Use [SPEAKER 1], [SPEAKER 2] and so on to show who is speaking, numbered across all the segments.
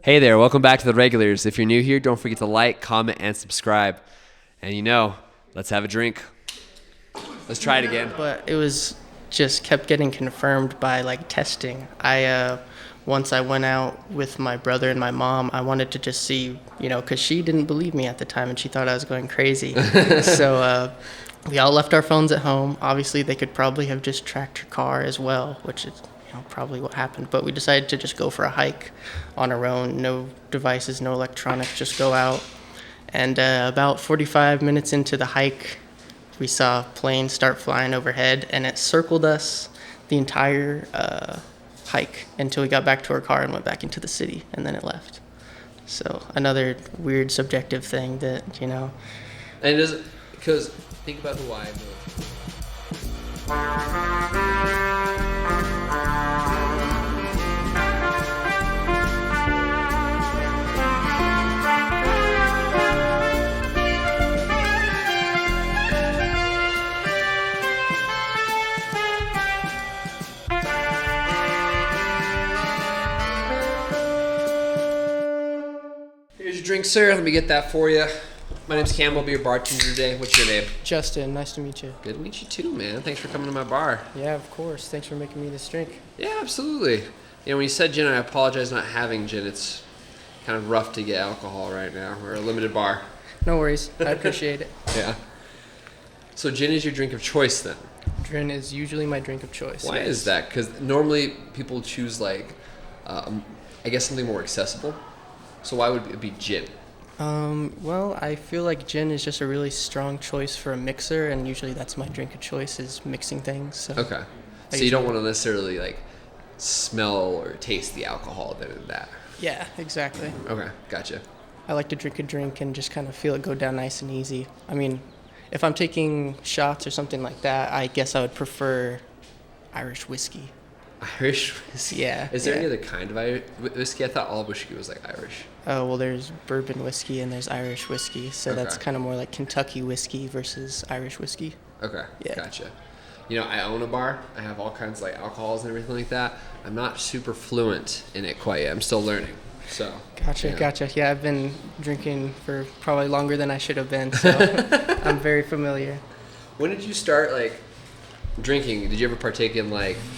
[SPEAKER 1] Hey there, welcome back to the regulars. If you're new here, don't forget to like, comment, and subscribe. And let's have a drink. Let's try it again.
[SPEAKER 2] But it was just kept getting confirmed by like testing. Once I went out with my brother and my mom, I wanted to just see, because she didn't believe me at the time and she thought I was going crazy. So we all left our phones at home. Obviously, they could probably have just tracked her car as well, which is probably what happened. But we decided to just go for a hike on our own. No devices, no electronics, just go out. And about 45 minutes into the hike, we saw planes start flying overhead, and it circled us the entire hike until we got back to our car and went back into the city, and then it left. So another weird subjective thing that.
[SPEAKER 1] And it doesn't, because think about the why. Here's your drink, sir. Let me get that for you. My name's Campbell. I'll be your bartender today. What's your name?
[SPEAKER 2] Justin, nice to meet you.
[SPEAKER 1] Good to meet you too, man. Thanks for coming to my bar.
[SPEAKER 2] Yeah, of course. Thanks for making me this drink.
[SPEAKER 1] Yeah, absolutely. When you said gin, I apologize not having gin. It's kind of rough to get alcohol right now. We're a limited bar.
[SPEAKER 2] No worries. I appreciate it.
[SPEAKER 1] Yeah. So gin is your drink of choice then?
[SPEAKER 2] Gin is usually my drink of choice.
[SPEAKER 1] Why is that? Because normally people choose something more accessible. So why would it be gin?
[SPEAKER 2] Well, I feel like gin is just a really strong choice for a mixer, and usually that's my drink of choice, is mixing things. So
[SPEAKER 1] okay. So you don't want to necessarily smell or taste the alcohol in that.
[SPEAKER 2] Yeah, exactly.
[SPEAKER 1] Okay, gotcha.
[SPEAKER 2] I like to drink a drink and just kind of feel it go down nice and easy. I mean, if I'm taking shots or something like that, I guess I would prefer Irish whiskey.
[SPEAKER 1] Irish whiskey?
[SPEAKER 2] Yeah.
[SPEAKER 1] Is there any other kind of Irish whiskey? I thought all whiskey was Irish.
[SPEAKER 2] Oh, well, there's bourbon whiskey and there's Irish whiskey. So that's kind of more like Kentucky whiskey versus Irish whiskey.
[SPEAKER 1] Okay,
[SPEAKER 2] yeah.
[SPEAKER 1] Gotcha. I own a bar. I have all kinds of alcohols and everything like that. I'm not super fluent in it quite yet. I'm still learning. So.
[SPEAKER 2] Gotcha. Yeah, I've been drinking for probably longer than I should have been, so I'm very familiar.
[SPEAKER 1] When did you start drinking? Did you ever partake in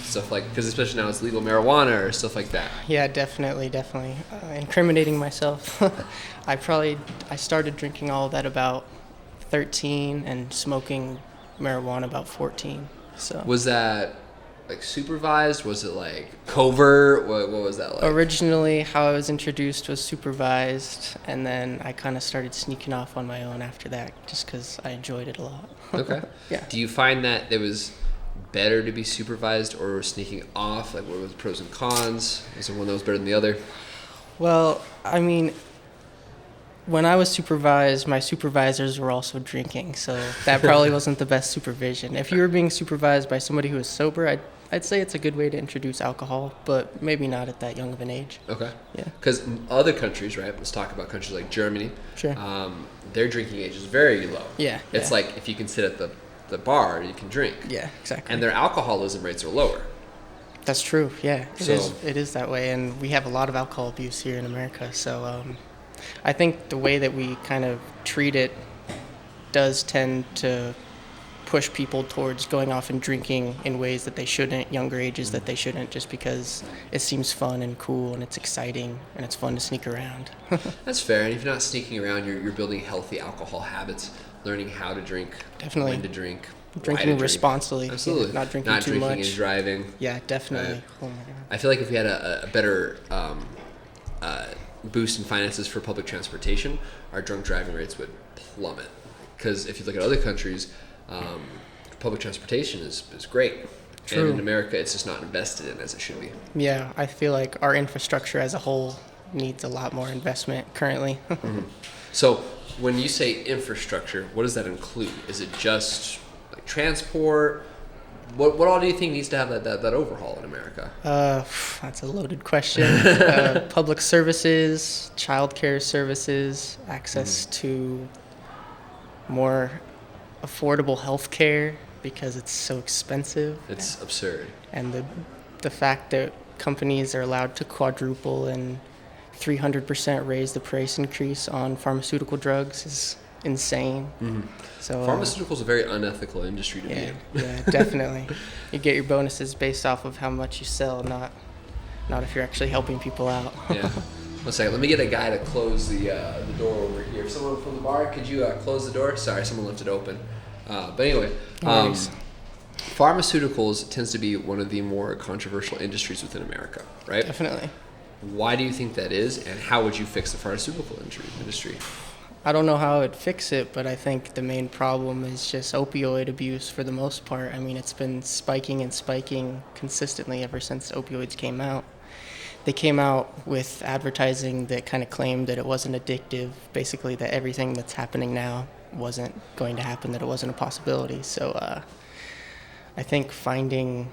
[SPEAKER 1] stuff because especially now it's legal marijuana or stuff like that?
[SPEAKER 2] Yeah, definitely. Incriminating myself. I started drinking all of that about 13 and smoking marijuana about 14. So
[SPEAKER 1] was that supervised? Was it covert? What was that like?
[SPEAKER 2] Originally, how I was introduced was supervised, and then I kind of started sneaking off on my own after that, just because I enjoyed it a lot.
[SPEAKER 1] Okay.
[SPEAKER 2] Yeah.
[SPEAKER 1] Do you find that it was better to be supervised or sneaking off? What were the pros and cons? Was there one that was better than the other?
[SPEAKER 2] Well, I mean, when I was supervised, my supervisors were also drinking, so that probably wasn't the best supervision. If you were being supervised by somebody who was sober, I'd say it's a good way to introduce alcohol, but maybe not at that young of an age.
[SPEAKER 1] Okay.
[SPEAKER 2] Yeah.
[SPEAKER 1] Because other countries, right? Let's talk about countries like Germany.
[SPEAKER 2] Sure.
[SPEAKER 1] Their drinking age is very low.
[SPEAKER 2] Yeah.
[SPEAKER 1] It's if you can sit at the bar, you can drink.
[SPEAKER 2] Yeah, exactly.
[SPEAKER 1] And their alcoholism rates are lower.
[SPEAKER 2] That's true. Yeah, it is that way, and we have a lot of alcohol abuse here in America. So I think the way that we kind of treat it does tend to push people towards going off and drinking in ways that they shouldn't, younger ages that they shouldn't, just because it seems fun and cool and it's exciting and it's fun to sneak around.
[SPEAKER 1] That's fair. And if you're not sneaking around, you're building healthy alcohol habits, learning how to drink,
[SPEAKER 2] definitely,
[SPEAKER 1] when to drink,
[SPEAKER 2] drinking responsibly.
[SPEAKER 1] Absolutely.
[SPEAKER 2] Yeah, not drinking too much.
[SPEAKER 1] Not drinking and driving.
[SPEAKER 2] Yeah, definitely.
[SPEAKER 1] Right.
[SPEAKER 2] Oh my God.
[SPEAKER 1] I feel like if we had a better boost in finances for public transportation, our drunk driving rates would plummet. Because if you look at other countries, public transportation is great.
[SPEAKER 2] True.
[SPEAKER 1] And in America, it's just not invested in as it should be.
[SPEAKER 2] Yeah, I feel like our infrastructure as a whole needs a lot more investment currently.
[SPEAKER 1] Mm-hmm. So when you say infrastructure, what does that include? Is it just transport? What all do you think needs to have that overhaul in America?
[SPEAKER 2] That's a loaded question. Public services, childcare services, access to more affordable health care because it's so expensive.
[SPEAKER 1] It's absurd.
[SPEAKER 2] And the fact that companies are allowed to quadruple and 300% raise the price increase on pharmaceutical drugs is insane. So
[SPEAKER 1] Pharmaceuticals are a very unethical industry to be
[SPEAKER 2] yeah,
[SPEAKER 1] in.
[SPEAKER 2] yeah, definitely. You get your bonuses based off of how much you sell, not if you're actually helping people out.
[SPEAKER 1] Yeah. One second. Let me get a guy to close the door over here. Someone from the bar, could you close the door? Sorry, someone left it open. But anyway,
[SPEAKER 2] Nice.
[SPEAKER 1] pharmaceuticals tends to be one of the more controversial industries within America, right?
[SPEAKER 2] Definitely.
[SPEAKER 1] Why do you think that is, and how would you fix the pharmaceutical industry?
[SPEAKER 2] I don't know how I'd fix it, but I think the main problem is just opioid abuse for the most part. I mean, it's been spiking and spiking consistently ever since opioids came out. They came out with advertising that kind of claimed that it wasn't addictive, basically that everything that's happening now wasn't going to happen, that it wasn't a possibility. So I think finding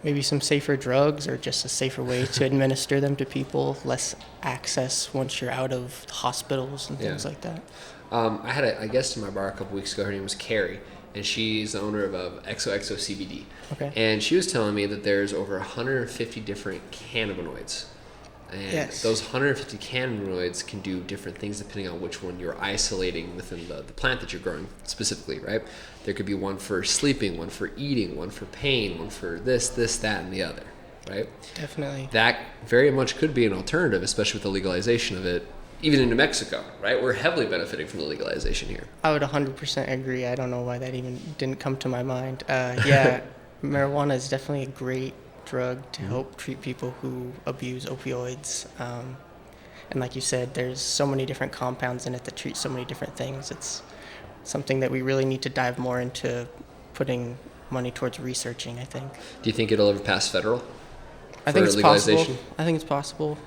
[SPEAKER 2] maybe some safer drugs or just a safer way to administer them to people, less access once you're out of hospitals and things like that.
[SPEAKER 1] I had a guest in my bar a couple weeks ago. Her name was Carrie, and she's the owner of XOXO CBD.
[SPEAKER 2] Okay.
[SPEAKER 1] And she was telling me that there's over 150 different cannabinoids. And
[SPEAKER 2] Yes.
[SPEAKER 1] those 150 cannabinoids can do different things depending on which one you're isolating within the plant that you're growing specifically, right? There could be one for sleeping, one for eating, one for pain, one for this, that, and the other, right?
[SPEAKER 2] Definitely.
[SPEAKER 1] That very much could be an alternative, especially with the legalization of it, even in New Mexico, right? We're heavily benefiting from the legalization here.
[SPEAKER 2] I would 100% agree. I don't know why that even didn't come to my mind. Yeah, marijuana is definitely a great drug to help treat people who abuse opioids. And like you said, there's so many different compounds in it that treat so many different things. It's something that we really need to dive more into putting money towards researching, I think.
[SPEAKER 1] Do you think it'll ever pass federal?
[SPEAKER 2] I think
[SPEAKER 1] for
[SPEAKER 2] it's
[SPEAKER 1] legalization?
[SPEAKER 2] possible. I think it's possible.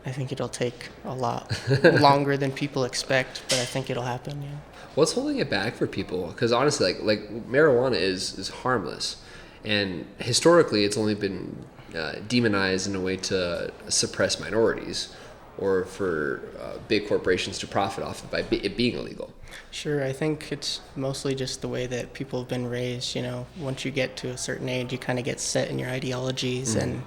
[SPEAKER 2] I think it'll take a lot longer than people expect, but I think it'll happen, yeah.
[SPEAKER 1] What's holding it back for people? Because honestly, like marijuana is harmless, and historically, it's only been demonized in a way to suppress minorities, or for big corporations to profit off it by it being illegal.
[SPEAKER 2] Sure, I think it's mostly just the way that people have been raised. You know, once you get to a certain age, you kind of get set in your ideologies, and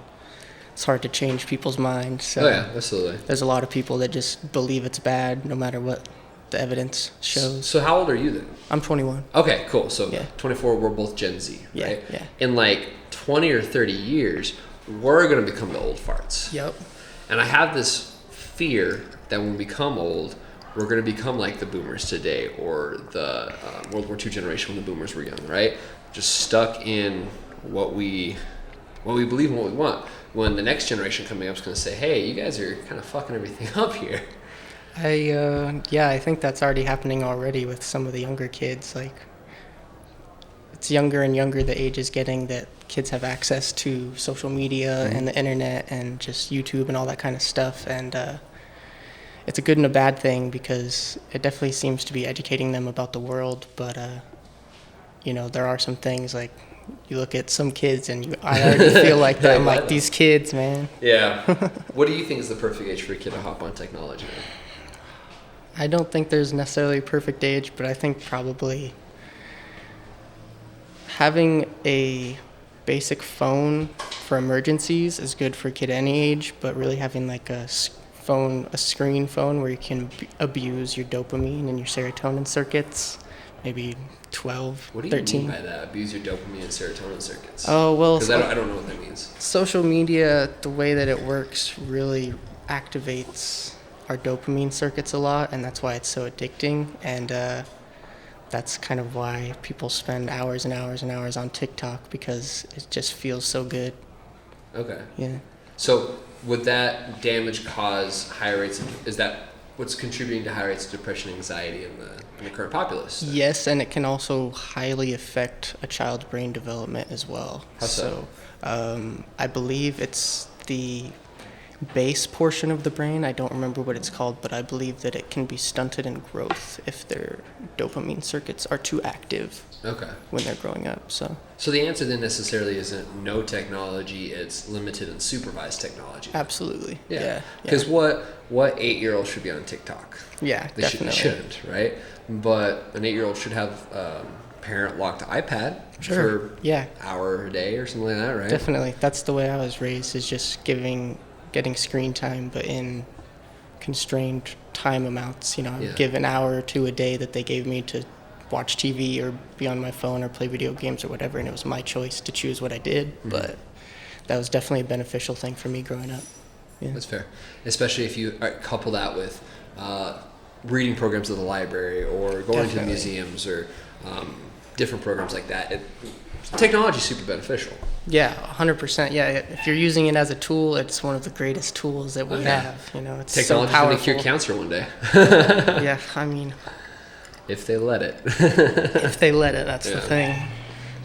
[SPEAKER 2] it's hard to change people's minds. So
[SPEAKER 1] Oh yeah, absolutely.
[SPEAKER 2] there's a lot of people that just believe it's bad, no matter what the evidence shows.
[SPEAKER 1] So how old are you then?
[SPEAKER 2] I'm 21.
[SPEAKER 1] Okay, cool. So
[SPEAKER 2] Yeah.
[SPEAKER 1] 24, we're both Gen Z,
[SPEAKER 2] Yeah,
[SPEAKER 1] right?
[SPEAKER 2] yeah.
[SPEAKER 1] In like 20 or 30 years, we're gonna become the old farts.
[SPEAKER 2] Yep.
[SPEAKER 1] And I have this fear that when we become old, we're going to become like the boomers today, or the World War II generation when the boomers were young, right? Just stuck in what we believe and what we want. When the next generation coming up is going to say, hey, you guys are kind of fucking everything up here.
[SPEAKER 2] I think that's already happening already with some of the younger kids. Like, it's younger and younger the age is getting that kids have access to social media and the internet and just YouTube and all that kind of stuff. And it's a good and a bad thing because it definitely seems to be educating them about the world. But, there are some things like you look at some kids and I already feel like that. I'm like, these kids, man.
[SPEAKER 1] Yeah. What do you think is the perfect age for a kid to hop on technology?
[SPEAKER 2] I don't think there's necessarily a perfect age, but I think probably having a basic phone for emergencies is good for a kid any age, but really having like a screen phone where you can abuse your dopamine and your serotonin circuits, maybe 12,
[SPEAKER 1] What do you
[SPEAKER 2] 13.
[SPEAKER 1] mean by that? Abuse your dopamine and serotonin circuits?
[SPEAKER 2] Oh, well,
[SPEAKER 1] Because I don't know what that means.
[SPEAKER 2] social media, the way that it works really activates our dopamine circuits a lot, and that's why it's so addicting. And that's kind of why people spend hours and hours and hours on TikTok, because it just feels so good.
[SPEAKER 1] Okay.
[SPEAKER 2] Yeah.
[SPEAKER 1] So would that damage cause higher rates is that what's contributing to high rates of depression and anxiety in the current populace?
[SPEAKER 2] Yes, and it can also highly affect a child's brain development as well.
[SPEAKER 1] How so?
[SPEAKER 2] I believe it's the base portion of the brain. I don't remember what it's called, but I believe that it can be stunted in growth if their dopamine circuits are too active
[SPEAKER 1] Okay.
[SPEAKER 2] when they're growing up. So
[SPEAKER 1] So the answer then necessarily isn't no technology, it's limited and supervised technology.
[SPEAKER 2] absolutely. Yeah.
[SPEAKER 1] Because what 8-year-old should be on TikTok?
[SPEAKER 2] Yeah,
[SPEAKER 1] They
[SPEAKER 2] definitely.
[SPEAKER 1] shouldn't, right? But an 8-year-old should have parent-locked iPad
[SPEAKER 2] Sure.
[SPEAKER 1] for
[SPEAKER 2] Yeah.
[SPEAKER 1] hour a day or something like that, right?
[SPEAKER 2] Definitely. That's the way I was raised, is just getting screen time, but in constrained time amounts. I would give an hour or two a day that they gave me to watch TV or be on my phone or play video games or whatever, and it was my choice to choose what I did. But that was definitely a beneficial thing for me growing up. Yeah.
[SPEAKER 1] That's fair, especially if you couple that with reading programs at the library or going to museums or different programs like that. Technology is super beneficial.
[SPEAKER 2] Yeah, 100%. Yeah, if you're using it as a tool, it's one of the greatest tools that we have. It's
[SPEAKER 1] technology's
[SPEAKER 2] so powerful.
[SPEAKER 1] going to cure cancer one day.
[SPEAKER 2] Yeah, I mean,
[SPEAKER 1] if they let it.
[SPEAKER 2] If they let it, that's the thing.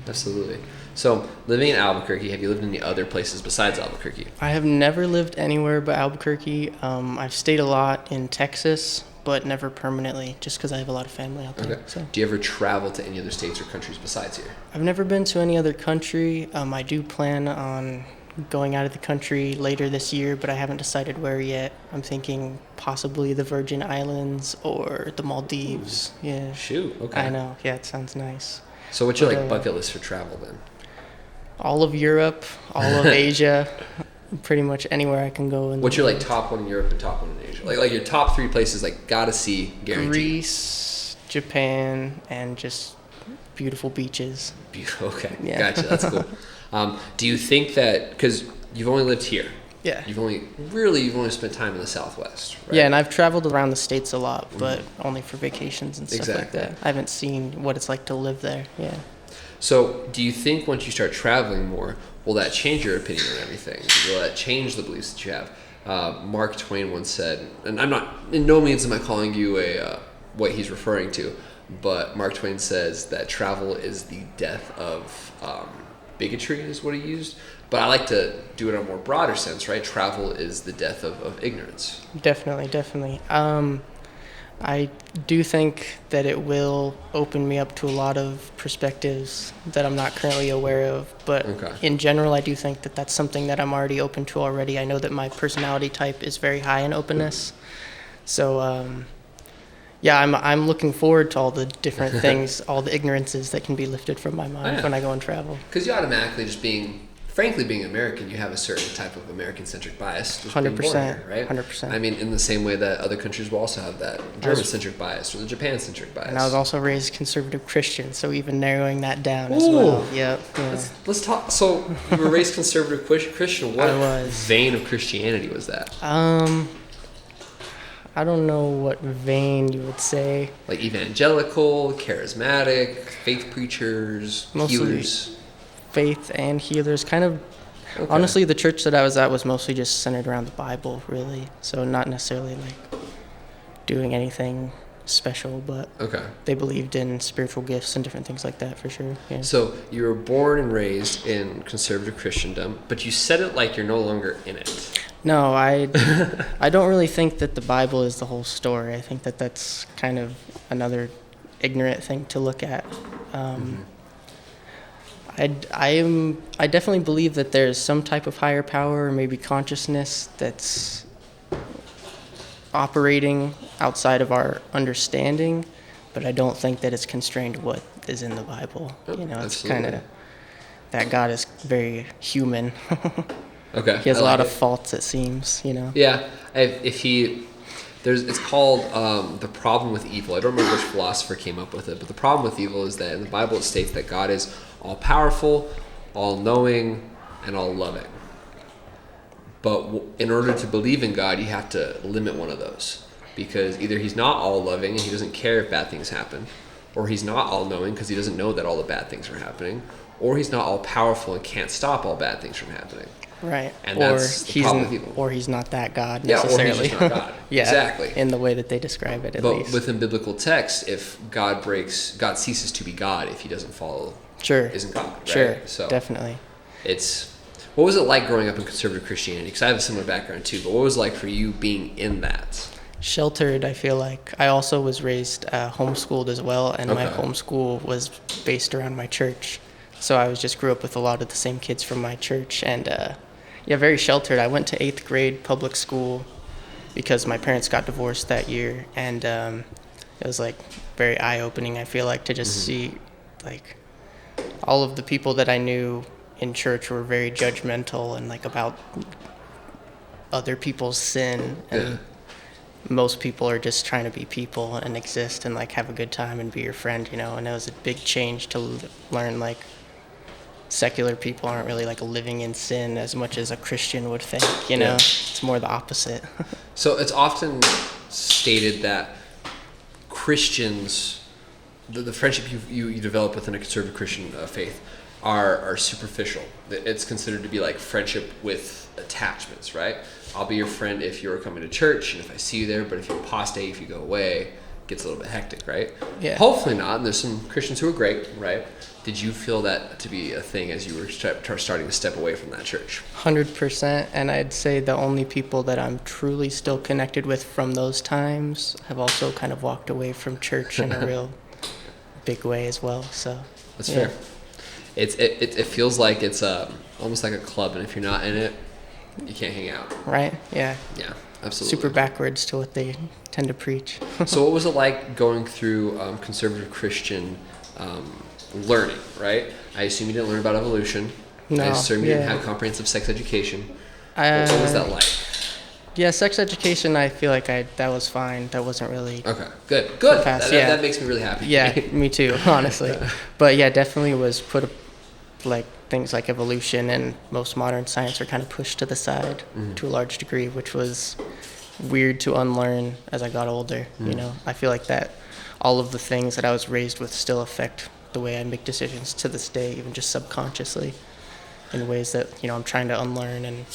[SPEAKER 1] Absolutely. So, living in Albuquerque, have you lived in any other places besides Albuquerque?
[SPEAKER 2] I have never lived anywhere but Albuquerque. I've stayed a lot in Texas, but never permanently, just because I have a lot of family out there.
[SPEAKER 1] Okay.
[SPEAKER 2] So.
[SPEAKER 1] Do you ever travel to any other states or countries besides here?
[SPEAKER 2] I've never been to any other country. I do plan on going out of the country later this year, but I haven't decided where yet. I'm thinking possibly the Virgin Islands or the Maldives. Ooh. Yeah.
[SPEAKER 1] Shoot, okay.
[SPEAKER 2] I know. Yeah, it sounds nice.
[SPEAKER 1] So what's your bucket list for travel then?
[SPEAKER 2] All of Europe, all of Asia, pretty much anywhere I can go.
[SPEAKER 1] What's your top one in Europe and top one in Asia? Like your top 3 places, gotta see, guaranteed.
[SPEAKER 2] Greece, Japan, and just beautiful beaches.
[SPEAKER 1] Okay,
[SPEAKER 2] yeah.
[SPEAKER 1] Gotcha. That's cool. Do you think that because you've only lived here?
[SPEAKER 2] Yeah.
[SPEAKER 1] You've only spent time in the Southwest, right?
[SPEAKER 2] Yeah, and I've traveled around the States a lot, but only for vacations and stuff like that. I haven't seen what it's like to live there. Yeah.
[SPEAKER 1] So, do you think once you start traveling more, will that change your opinion on everything? Will that change the beliefs that you have? Mark Twain once said, and I'm not, in no means am I calling you what he's referring to, but Mark Twain says that travel is the death of bigotry, is what he used. But I like to do it in a more broader sense, right? Travel is the death of ignorance.
[SPEAKER 2] Definitely. I do think that it will open me up to a lot of perspectives that I'm not currently aware of. But in general, I do think that that's something that I'm already open to already. I know that my personality type is very high in openness. So, I'm looking forward to all the different things, all the ignorances that can be lifted from my mind when I go and travel.
[SPEAKER 1] Because you automatically frankly, being American, you have a certain type of American-centric bias.
[SPEAKER 2] 100%,
[SPEAKER 1] right?
[SPEAKER 2] 100%.
[SPEAKER 1] I mean, in the same way that other countries will also have that German-centric bias or the Japan-centric bias.
[SPEAKER 2] And I was also raised conservative Christian, so even narrowing that down as well. Yep. Yeah.
[SPEAKER 1] Let's talk. So you were raised conservative Christian. What vein of Christianity was that?
[SPEAKER 2] I don't know what vein you would say.
[SPEAKER 1] Like evangelical, charismatic, faith preachers, healers.
[SPEAKER 2] Faith and healers, kind of. Honestly, the church that I was at was mostly just centered around the Bible, really. So not necessarily doing anything special, but they believed in spiritual gifts and different things like that, for sure. Yeah.
[SPEAKER 1] So you were born and raised in conservative Christendom, but you said it like you're no longer in it.
[SPEAKER 2] No, I don't really think that the Bible is the whole story. I think that that's kind of another ignorant thing to look at. I definitely believe that there's some type of higher power or maybe consciousness that's operating outside of our understanding, but I don't think that it's constrained to what is in the Bible. It's kind of that God is very human. He has a lot of faults, it seems.
[SPEAKER 1] Yeah, it's called The Problem with Evil. I don't remember which philosopher came up with it, but the problem with evil is that in the Bible it states that God is all-powerful, all-knowing, and all-loving. But in order to believe in God, you have to limit one of those. Because either he's not all-loving and he doesn't care if bad things happen, or he's not all-knowing because he doesn't know that all the bad things are happening, or he's not all-powerful and can't stop all bad things from happening.
[SPEAKER 2] Right.
[SPEAKER 1] And that's the problem with evil.
[SPEAKER 2] Or he's not that God necessarily.
[SPEAKER 1] Yeah, or he's just not God.
[SPEAKER 2] Yeah,
[SPEAKER 1] exactly.
[SPEAKER 2] In the way that they describe it, at least.
[SPEAKER 1] But within biblical text, if God ceases to be God if he doesn't follow, isn't God, right?
[SPEAKER 2] Sure,
[SPEAKER 1] so
[SPEAKER 2] definitely.
[SPEAKER 1] What was it like growing up in conservative Christianity? Because I have a similar background too, but what was it like for you being in that?
[SPEAKER 2] Sheltered, I feel like. I also was raised homeschooled as well, and my homeschool was based around my church. So I grew up with a lot of the same kids from my church, and very sheltered. I went to 8th grade public school because my parents got divorced that year, and it was very eye-opening, I feel like, to just see like all of the people that I knew in church were very judgmental and like about other people's sin, and most people are just trying to be people and exist and like have a good time and be your friend, you know. And it was a big change to learn like secular people aren't really like living in sin as much as a Christian would think, you know. It's more the opposite.
[SPEAKER 1] So it's often stated that Christians, the friendship you develop within a conservative Christian faith are superficial. It's considered to be like friendship with attachments, right? I'll be your friend if you're coming to church and if I see you there, but if you apostate, if you go away, it gets a little bit hectic, right?
[SPEAKER 2] Yeah.
[SPEAKER 1] Hopefully not, and there's some Christians who are great, right? Did you feel that to be a thing as you were starting to step away from that church?
[SPEAKER 2] 100%, and I'd say the only people that I'm truly still connected with from those times have also kind of walked away from church in a real big way as well. So
[SPEAKER 1] that's fair. It feels like it's almost like a club, and if you're not in it, you can't hang out.
[SPEAKER 2] Right? Yeah.
[SPEAKER 1] Yeah, absolutely.
[SPEAKER 2] Super backwards to what they tend to preach.
[SPEAKER 1] So what was it like going through conservative Christian learning, right? I assume you didn't learn about evolution.
[SPEAKER 2] No.
[SPEAKER 1] I assume you didn't have comprehensive sex education. What was that like?
[SPEAKER 2] Yeah, sex education, I feel like that was fine. That wasn't really...
[SPEAKER 1] Okay, good. That makes me really happy.
[SPEAKER 2] Yeah, me too, honestly. But yeah, definitely was like things like evolution and most modern science are kind of pushed to the side to a large degree, which was weird to unlearn as I got older. You know, I feel like that all of the things that I was raised with still affect the way I make decisions to this day, even just subconsciously, in ways that, you know, I'm trying to unlearn and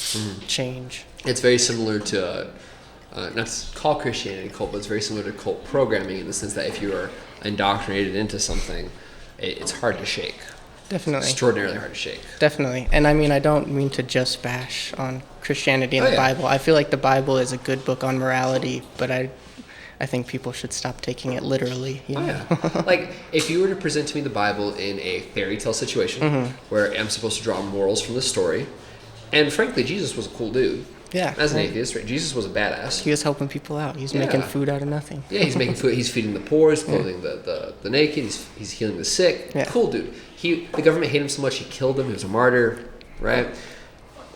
[SPEAKER 2] change.
[SPEAKER 1] It's very similar to, not to call Christianity a cult, but it's very similar to cult programming in the sense that if you are indoctrinated into something, it's hard to shake.
[SPEAKER 2] Definitely.
[SPEAKER 1] Extraordinarily hard to shake.
[SPEAKER 2] Definitely. And I mean, I don't mean to just bash on Christianity and the Bible. I feel like the Bible is a good book on morality, but I think people should stop taking it literally. You know?
[SPEAKER 1] Like, if you were to present to me the Bible in a fairy tale situation where I'm supposed to draw morals from the story, and frankly, Jesus was a cool dude.
[SPEAKER 2] Yeah.
[SPEAKER 1] As an atheist, right? Jesus was a badass.
[SPEAKER 2] He was helping people out. He was making food out of nothing.
[SPEAKER 1] Yeah, he's making food. He's feeding the poor. He's clothing the naked. He's healing the sick.
[SPEAKER 2] Yeah.
[SPEAKER 1] Cool dude. The government hated him so much he killed him. He was a martyr, right?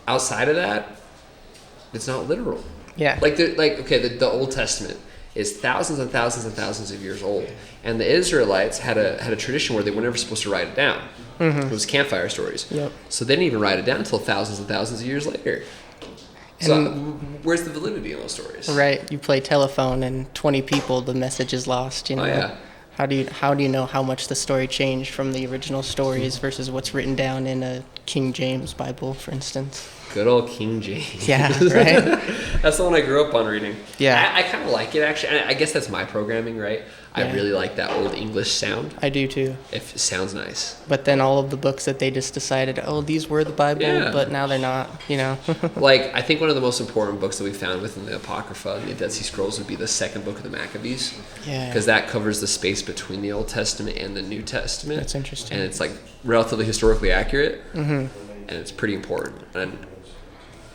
[SPEAKER 1] Outside of that, it's not literal.
[SPEAKER 2] Yeah.
[SPEAKER 1] The Old Testament is thousands and thousands and thousands of years old, and the Israelites had a tradition where they were never supposed to write it down. It was campfire stories.
[SPEAKER 2] Yep.
[SPEAKER 1] So they didn't even write it down until thousands and thousands of years later. So where's the validity in those stories?
[SPEAKER 2] Right. You play telephone and 20 people, the message is lost. You know.
[SPEAKER 1] Oh, yeah.
[SPEAKER 2] How do you know how much the story changed from the original stories versus what's written down in a King James Bible, for instance?
[SPEAKER 1] Good old King James.
[SPEAKER 2] Yeah, right?
[SPEAKER 1] That's the one I grew up on reading.
[SPEAKER 2] Yeah.
[SPEAKER 1] I kind of like it, actually. I guess that's my programming, right? I really like that old English sound.
[SPEAKER 2] I do, too.
[SPEAKER 1] It sounds nice.
[SPEAKER 2] But then all of the books that they just decided, these were the Bible, but now they're not, you know?
[SPEAKER 1] Like, I think one of the most important books that we found within the Apocrypha and the Dead Sea Scrolls would be the second book of the Maccabees.
[SPEAKER 2] Yeah.
[SPEAKER 1] Because that covers the space between the Old Testament and the New Testament.
[SPEAKER 2] That's interesting.
[SPEAKER 1] And it's, like, relatively historically accurate. And it's pretty important. And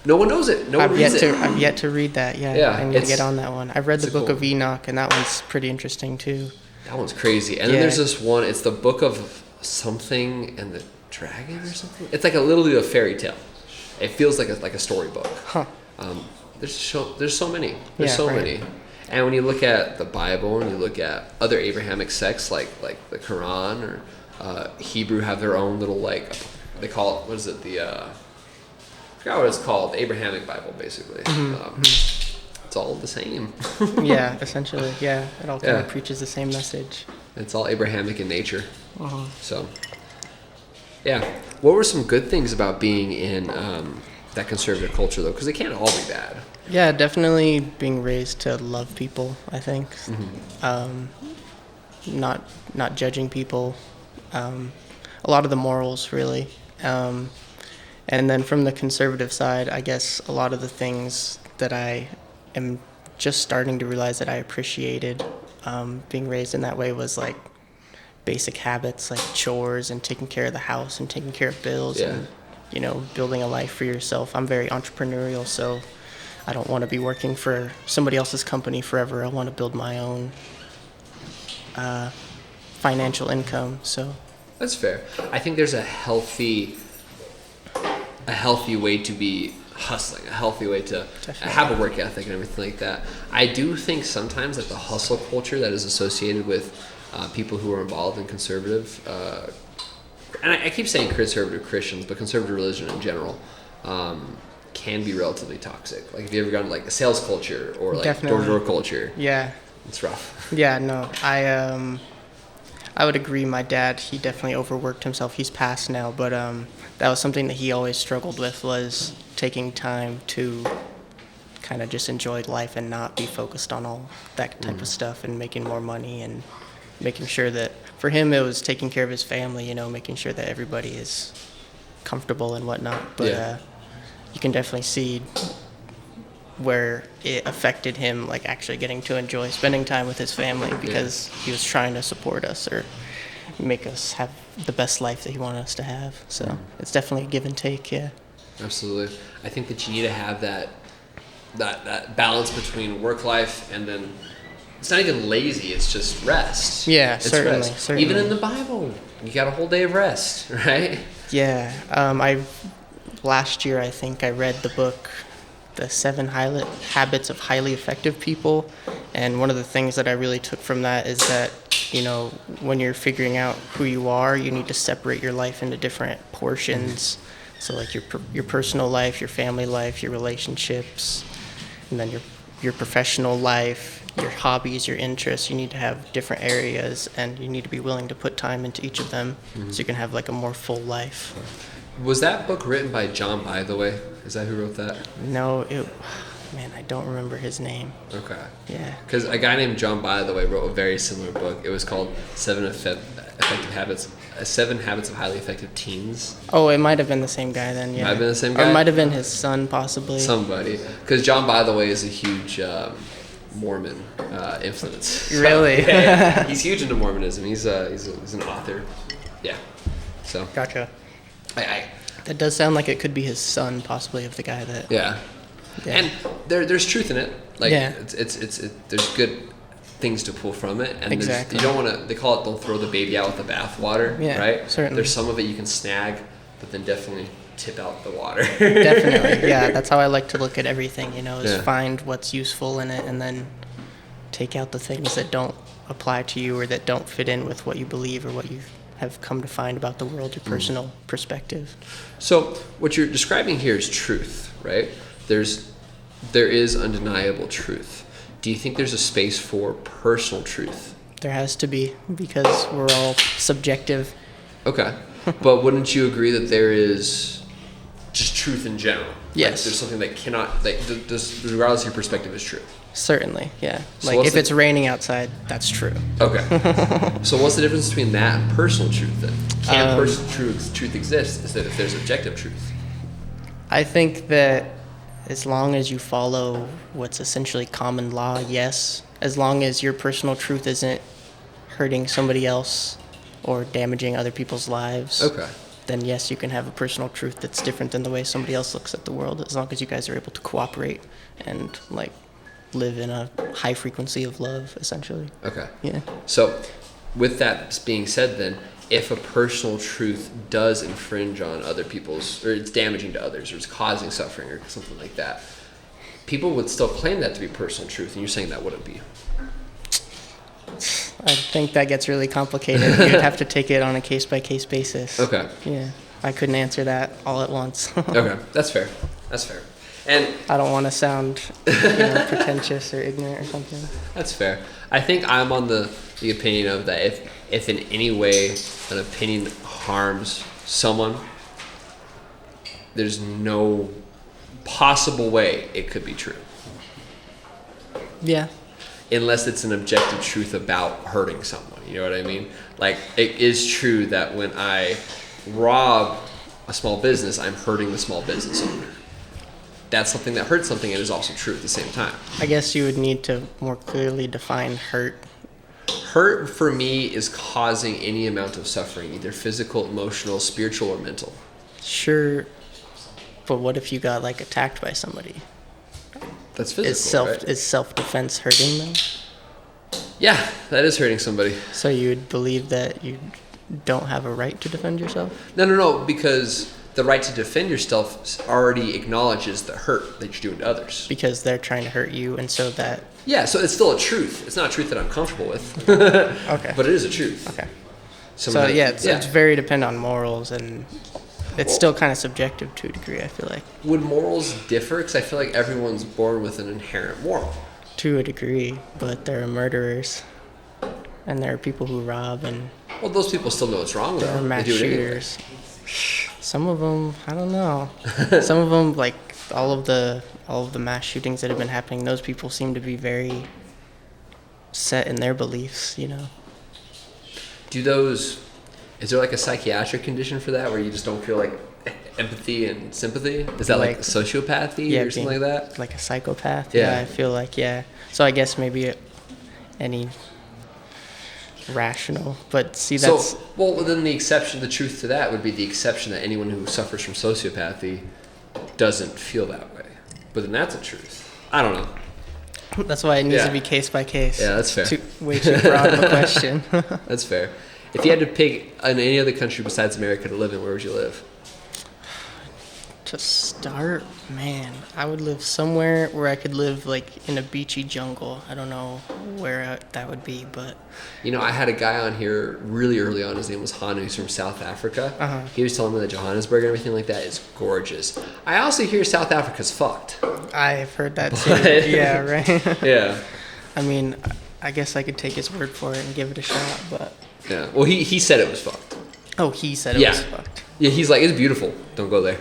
[SPEAKER 1] no one knows it. No one reads it.
[SPEAKER 2] I've yet to read that. Yeah, I need to get on that one. I've read the Book of Enoch, and that one's pretty interesting too.
[SPEAKER 1] That one's crazy. And then there's this one. It's the Book of something and the Dragon or something. It's like a little bit of fairy tale. It feels like a storybook.
[SPEAKER 2] Huh.
[SPEAKER 1] There's so many. There's so many. And when you look at the Bible and you look at other Abrahamic sects like the Quran or Hebrew have their own little they call it, what is it, I forgot what it's called, the Abrahamic Bible, basically. It's all the same.
[SPEAKER 2] Yeah, essentially. Yeah, it all kind of preaches the same message.
[SPEAKER 1] It's all Abrahamic in nature. So, yeah. What were some good things about being in that conservative culture, though? Because they can't all be bad.
[SPEAKER 2] Yeah, definitely being raised to love people, I think. Not judging people. A lot of the morals, really. And then from the conservative side, I guess a lot of the things that I am just starting to realize that I appreciated being raised in that way was like basic habits like chores and taking care of the house and taking care of bills and, you know, building a life for yourself. I'm very entrepreneurial, so I don't want to be working for somebody else's company forever. I want to build my own financial income. So
[SPEAKER 1] That's fair. I think there's a healthy way to be hustling, a healthy way to have a work ethic and everything like that. I do think sometimes that the hustle culture that is associated with people who are involved in conservative, and I keep saying conservative Christians, but conservative religion in general, can be relatively toxic. Like, if you ever gone to like a sales culture or like door-to-door culture,
[SPEAKER 2] yeah,
[SPEAKER 1] it's rough.
[SPEAKER 2] Yeah, no, I would agree. My dad, he definitely overworked himself. He's passed now, but that was something that he always struggled with, was taking time to kind of just enjoy life and not be focused on all that type of stuff and making more money, and making sure that for him it was taking care of his family, you know, making sure that everybody is comfortable and whatnot. But you can definitely see where it affected him, like actually getting to enjoy spending time with his family, because he was trying to support us or make us have the best life that he wanted us to have. So it's definitely a give and take. Yeah,
[SPEAKER 1] absolutely. I think that you need to have that balance between work life and then it's not even lazy, it's just rest.
[SPEAKER 2] Yeah,
[SPEAKER 1] it's
[SPEAKER 2] certainly,
[SPEAKER 1] rest.
[SPEAKER 2] certainly.
[SPEAKER 1] Even in the Bible, you got a whole day of rest, right?
[SPEAKER 2] Yeah. Last year I think I read the book The 7 Habits of Highly Effective People, and one of the things that I really took from that is that, you know, when you're figuring out who you are, you need to separate your life into different portions. So like your personal life, your family life, your relationships, and then your professional life, your hobbies, your interests. You need to have different areas, and you need to be willing to put time into each of them, so you can have like a more full life.
[SPEAKER 1] Was that book written by John By the Way? Is that who wrote that?
[SPEAKER 2] No, man, I don't remember his name.
[SPEAKER 1] Okay.
[SPEAKER 2] Yeah.
[SPEAKER 1] Because a guy named John By the Way wrote a very similar book. It was called Seven Habits of Highly Effective Teens.
[SPEAKER 2] Oh, it might have been the same guy then. Yeah.
[SPEAKER 1] Might have been the same guy.
[SPEAKER 2] Or it might have been his son, possibly.
[SPEAKER 1] Somebody, because John By the Way is a huge Mormon influence.
[SPEAKER 2] Really?
[SPEAKER 1] Yeah. He's huge into Mormonism. He's an author. Yeah. So.
[SPEAKER 2] Gotcha.
[SPEAKER 1] I
[SPEAKER 2] That does sound like it could be his son, possibly, of the guy that.
[SPEAKER 1] Yeah. And there's truth in it. Like, it's there's good things to pull from it, and
[SPEAKER 2] exactly.
[SPEAKER 1] You don't want to. They call it, don't throw the baby out with the bathwater.
[SPEAKER 2] Yeah,
[SPEAKER 1] right.
[SPEAKER 2] Certainly.
[SPEAKER 1] There's some of it you can snag, but then definitely tip out the water.
[SPEAKER 2] Definitely. Yeah, that's how I like to look at everything. You know, is find what's useful in it, and then take out the things that don't apply to you or that don't fit in with what you believe or what you have come to find about the world, your personal perspective.
[SPEAKER 1] So what you're describing here is truth, right? There is undeniable truth. Do you think there's a space for personal truth?
[SPEAKER 2] There has to be, because we're all subjective.
[SPEAKER 1] Okay. But wouldn't you agree that there is just truth in general?
[SPEAKER 2] Yes.
[SPEAKER 1] Like, there's something that cannot, regardless of your perspective, is true.
[SPEAKER 2] Certainly, yeah.
[SPEAKER 1] So
[SPEAKER 2] like if it's raining outside, that's true.
[SPEAKER 1] Okay. So what's the difference between that and personal truth then? Can personal truth exist instead if there's objective truth?
[SPEAKER 2] I think that as long as you follow what's essentially common law, yes. As long as your personal truth isn't hurting somebody else or damaging other people's lives.
[SPEAKER 1] Okay.
[SPEAKER 2] Then yes, you can have a personal truth that's different than the way somebody else looks at the world, as long as you guys are able to cooperate and like live in a high frequency of love, essentially.
[SPEAKER 1] Okay.
[SPEAKER 2] Yeah.
[SPEAKER 1] So with that being said then, if a personal truth does infringe on other people's, or it's damaging to others, or it's causing suffering or something like that, people would still claim that to be personal truth, and you're saying that wouldn't be.
[SPEAKER 2] I think that gets really complicated. You'd have to take it on a case-by-case basis.
[SPEAKER 1] Okay.
[SPEAKER 2] Yeah. I couldn't answer that all at once.
[SPEAKER 1] Okay. That's fair. That's fair. And
[SPEAKER 2] I don't want to sound pretentious or ignorant or something.
[SPEAKER 1] That's fair. I think I'm on the opinion of that if in any way an opinion harms someone, there's no possible way it could be true.
[SPEAKER 2] Yeah.
[SPEAKER 1] Unless it's an objective truth about hurting someone. You know what I mean? Like, it is true that when I rob a small business, I'm hurting the small business owner. That's something that hurts something and is also true at the same time.
[SPEAKER 2] I guess you would need to more clearly define hurt.
[SPEAKER 1] Hurt, for me, is causing any amount of suffering, either physical, emotional, spiritual, or mental.
[SPEAKER 2] Sure, but what if you got, like, attacked by somebody?
[SPEAKER 1] That's physical, right?
[SPEAKER 2] Is self-defense hurting them?
[SPEAKER 1] Yeah, that is hurting somebody.
[SPEAKER 2] So you would believe that don't have a right to defend yourself?
[SPEAKER 1] No, because the right to defend yourself already acknowledges the hurt that you're doing to others.
[SPEAKER 2] Because they're trying to hurt you, and so that...
[SPEAKER 1] Yeah, so it's still a truth. It's not a truth that I'm comfortable with.
[SPEAKER 2] Okay.
[SPEAKER 1] But it is a truth.
[SPEAKER 2] Okay.
[SPEAKER 1] Somebody,
[SPEAKER 2] It's very dependent on morals, and it's still kind of subjective to a degree, I feel like.
[SPEAKER 1] Would morals differ? Because I feel like everyone's born with an inherent moral.
[SPEAKER 2] To a degree, but there are murderers, and there are people who rob, and
[SPEAKER 1] Well, those people still know it's wrong,
[SPEAKER 2] there
[SPEAKER 1] though.
[SPEAKER 2] are mass
[SPEAKER 1] They do it anyway.
[SPEAKER 2] shooters. Some of them, I don't know. Some of them, like all of the mass shootings that have been happening, those people seem to be very set in their beliefs, you know.
[SPEAKER 1] Is there like a psychiatric condition for that where you just don't feel like empathy and sympathy? Is that like sociopathy or something like that?
[SPEAKER 2] Like a psychopath?
[SPEAKER 1] Yeah.
[SPEAKER 2] I feel like, yeah. So I guess maybe any rational, but see, that's...
[SPEAKER 1] Well, then the truth to that would be the exception that anyone who suffers from sociopathy doesn't feel that way. But then that's a truth. I don't know.
[SPEAKER 2] That's why it needs to be case by case.
[SPEAKER 1] Yeah, that's fair.
[SPEAKER 2] Way too broad of a question.
[SPEAKER 1] That's fair. If you had to pick in any other country besides America to live in, where would you live?
[SPEAKER 2] To start, man, I would live somewhere where I could live like in a beachy jungle. I don't know where that would be, but...
[SPEAKER 1] You know, I had a guy on here really early on. His name was Hanu. He's from South Africa.
[SPEAKER 2] Uh-huh.
[SPEAKER 1] He was telling me that Johannesburg and everything like that is gorgeous. I also hear South Africa's fucked.
[SPEAKER 2] I've heard that too. Yeah, right?
[SPEAKER 1] Yeah.
[SPEAKER 2] I mean, I guess I could take his word for it and give it a shot, but...
[SPEAKER 1] Yeah. Well, he said it was fucked.
[SPEAKER 2] Oh, he said it was fucked.
[SPEAKER 1] Yeah, he's like, it's beautiful. Don't go there.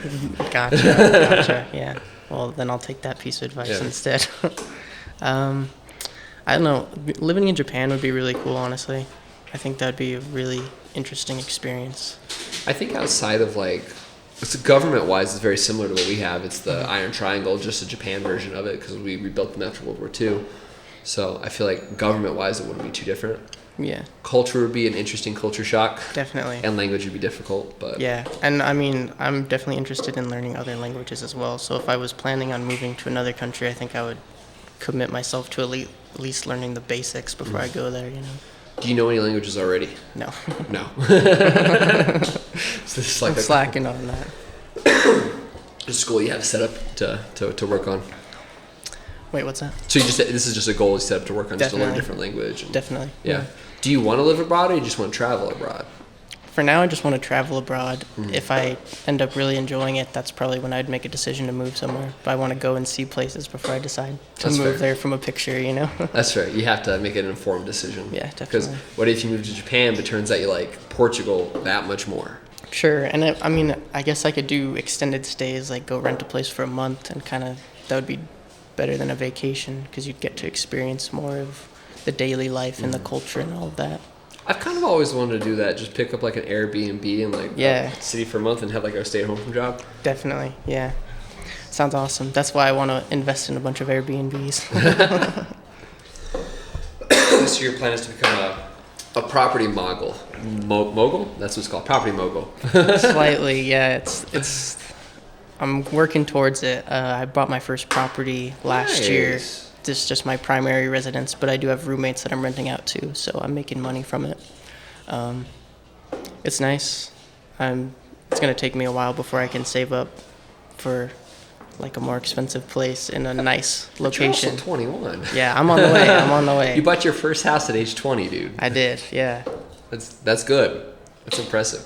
[SPEAKER 2] Gotcha, yeah. Well, then I'll take that piece of advice instead. I don't know. Living in Japan would be really cool, honestly. I think that'd be a really interesting experience.
[SPEAKER 1] I think outside of it's government-wise, it's very similar to what we have. It's the Iron Triangle, just a Japan version of it, because we rebuilt them after World War II. So I feel like government-wise, it wouldn't be too different.
[SPEAKER 2] Yeah.
[SPEAKER 1] Culture would be an interesting culture shock.
[SPEAKER 2] Definitely.
[SPEAKER 1] And language would be difficult, but...
[SPEAKER 2] Yeah, and I mean, I'm definitely interested in learning other languages as well. So if I was planning on moving to another country, I think I would commit myself to at least learning the basics before I go there, you know.
[SPEAKER 1] Do you know any languages already?
[SPEAKER 2] No.
[SPEAKER 1] No. So this is
[SPEAKER 2] I'm slacking on that.
[SPEAKER 1] The school you have set up to work on.
[SPEAKER 2] Wait, what's that?
[SPEAKER 1] So this is just a goal you set up to work on, just to learn a different language.
[SPEAKER 2] Definitely.
[SPEAKER 1] Yeah. Do you want to live abroad, or you just want to travel abroad?
[SPEAKER 2] For now, I just want to travel abroad. If I end up really enjoying it, that's probably when I'd make a decision to move somewhere. But I want to go and see places before I decide to move there from a picture, you know?
[SPEAKER 1] That's right. You have to make an informed decision.
[SPEAKER 2] Yeah, definitely.
[SPEAKER 1] Because what if you move to Japan, but turns out you like Portugal that much more?
[SPEAKER 2] Sure. And I mean, I guess I could do extended stays, like go rent a place for a month, and that would be better than a vacation, because you'd get to experience more of the daily life and the culture and all of that.
[SPEAKER 1] I've kind of always wanted to do that, just pick up like an Airbnb in a city for a month and have like a stay-at-home job. Definitely,
[SPEAKER 2] yeah. Sounds awesome. That's why I want to invest in a bunch of Airbnbs.
[SPEAKER 1] So your plan is to become a property mogul. Mogul? That's what it's called, property mogul.
[SPEAKER 2] Slightly, yeah. It's. I'm working towards it. I bought my first property last year. This is just my primary residence, but I do have roommates that I'm renting out to, so I'm making money from it. It's nice. It's going to take me a while before I can save up for like a more expensive place in a nice location.
[SPEAKER 1] You're also 21.
[SPEAKER 2] Yeah, I'm on the way.
[SPEAKER 1] You bought your first house at age 20, dude.
[SPEAKER 2] I did, yeah.
[SPEAKER 1] That's good. That's impressive.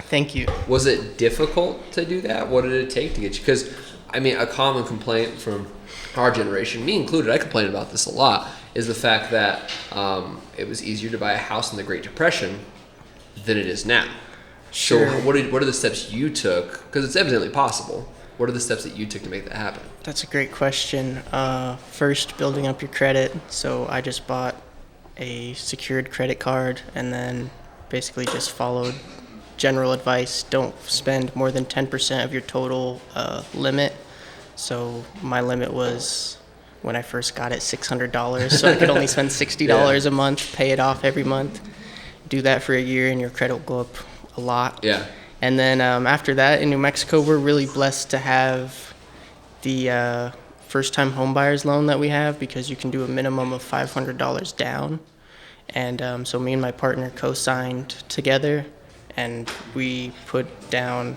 [SPEAKER 2] Thank you.
[SPEAKER 1] Was it difficult to do that? What did it take to get you? Because, I mean, a common complaint from our generation, me included, I complain about this a lot, is the fact that it was easier to buy a house in the Great Depression than it is now.
[SPEAKER 2] Sure.
[SPEAKER 1] So what are the steps you took? Because it's evidently possible. What are the steps that you took to make that happen?
[SPEAKER 2] That's a great question. First, building up your credit. So I just bought a secured credit card and then basically just followed general advice. Don't spend more than 10% of your total limit. So my limit was, when I first got it, $600. So I could only spend $60 a month, pay it off every month. Do that for a year and your credit will go up a lot.
[SPEAKER 1] Yeah.
[SPEAKER 2] And then after that, in New Mexico, we're really blessed to have the first-time homebuyers loan that we have, because you can do a minimum of $500 down. And so me and my partner co-signed together, and we put down,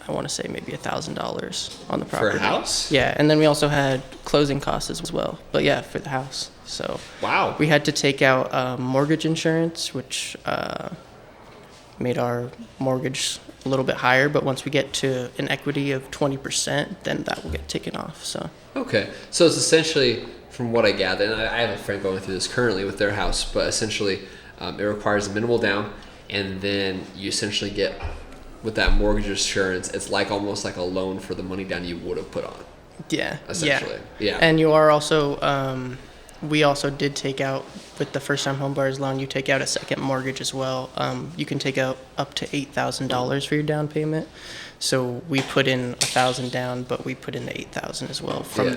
[SPEAKER 2] I want to say maybe $1,000 on the property.
[SPEAKER 1] For a house?
[SPEAKER 2] Yeah, and then we also had closing costs as well. But yeah, for the house. So
[SPEAKER 1] Wow.
[SPEAKER 2] we had to take out mortgage insurance, which made our mortgage a little bit higher. But once we get to an equity of 20%, then that will get taken off. So
[SPEAKER 1] Okay. So it's essentially, from what I gather, and I have a friend going through this currently with their house, but essentially it requires a minimal down, and then you essentially get, with that mortgage insurance, it's like almost like a loan for the money down you would have put on.
[SPEAKER 2] yeah,
[SPEAKER 1] Essentially. Yeah.
[SPEAKER 2] And you are also, we also did take out, with the first time home buyers loan, you take out a second mortgage as well. You can take out up to $8,000 for your down payment. So we put in $1,000 down, but we put in the $8,000 as well from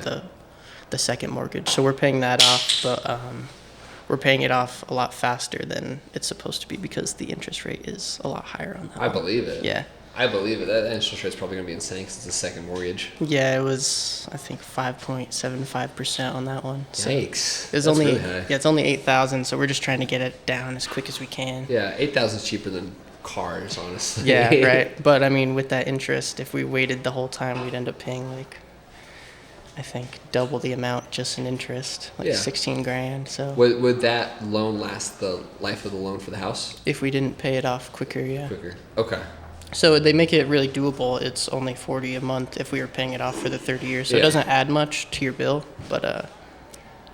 [SPEAKER 2] the second mortgage. So we're paying that off, but we're paying it off a lot faster than it's supposed to be because the interest rate is a lot higher on that.
[SPEAKER 1] I believe it.
[SPEAKER 2] Yeah.
[SPEAKER 1] I believe it. That interest rate's probably going to be insane because it's a second mortgage.
[SPEAKER 2] Yeah, it was, I think, 5.75% on that one. So
[SPEAKER 1] Yikes.
[SPEAKER 2] it's
[SPEAKER 1] That's
[SPEAKER 2] only
[SPEAKER 1] really high.
[SPEAKER 2] it's only 8,000, so we're just trying to get it down as quick as we can.
[SPEAKER 1] Yeah, 8,000 is cheaper than cars, honestly.
[SPEAKER 2] Yeah, right. But I mean, with that interest, if we waited the whole time, we'd end up paying like, I think, double the amount just in interest, like
[SPEAKER 1] Yeah.
[SPEAKER 2] 16 grand. So
[SPEAKER 1] Would that loan last the life of the loan for the house?
[SPEAKER 2] if we didn't pay it off quicker, yeah.
[SPEAKER 1] Quicker. Okay.
[SPEAKER 2] So they make it really doable. It's only $40 a month if we were paying it off for the 30 years. So it
[SPEAKER 1] Yeah.
[SPEAKER 2] doesn't add much to your bill, but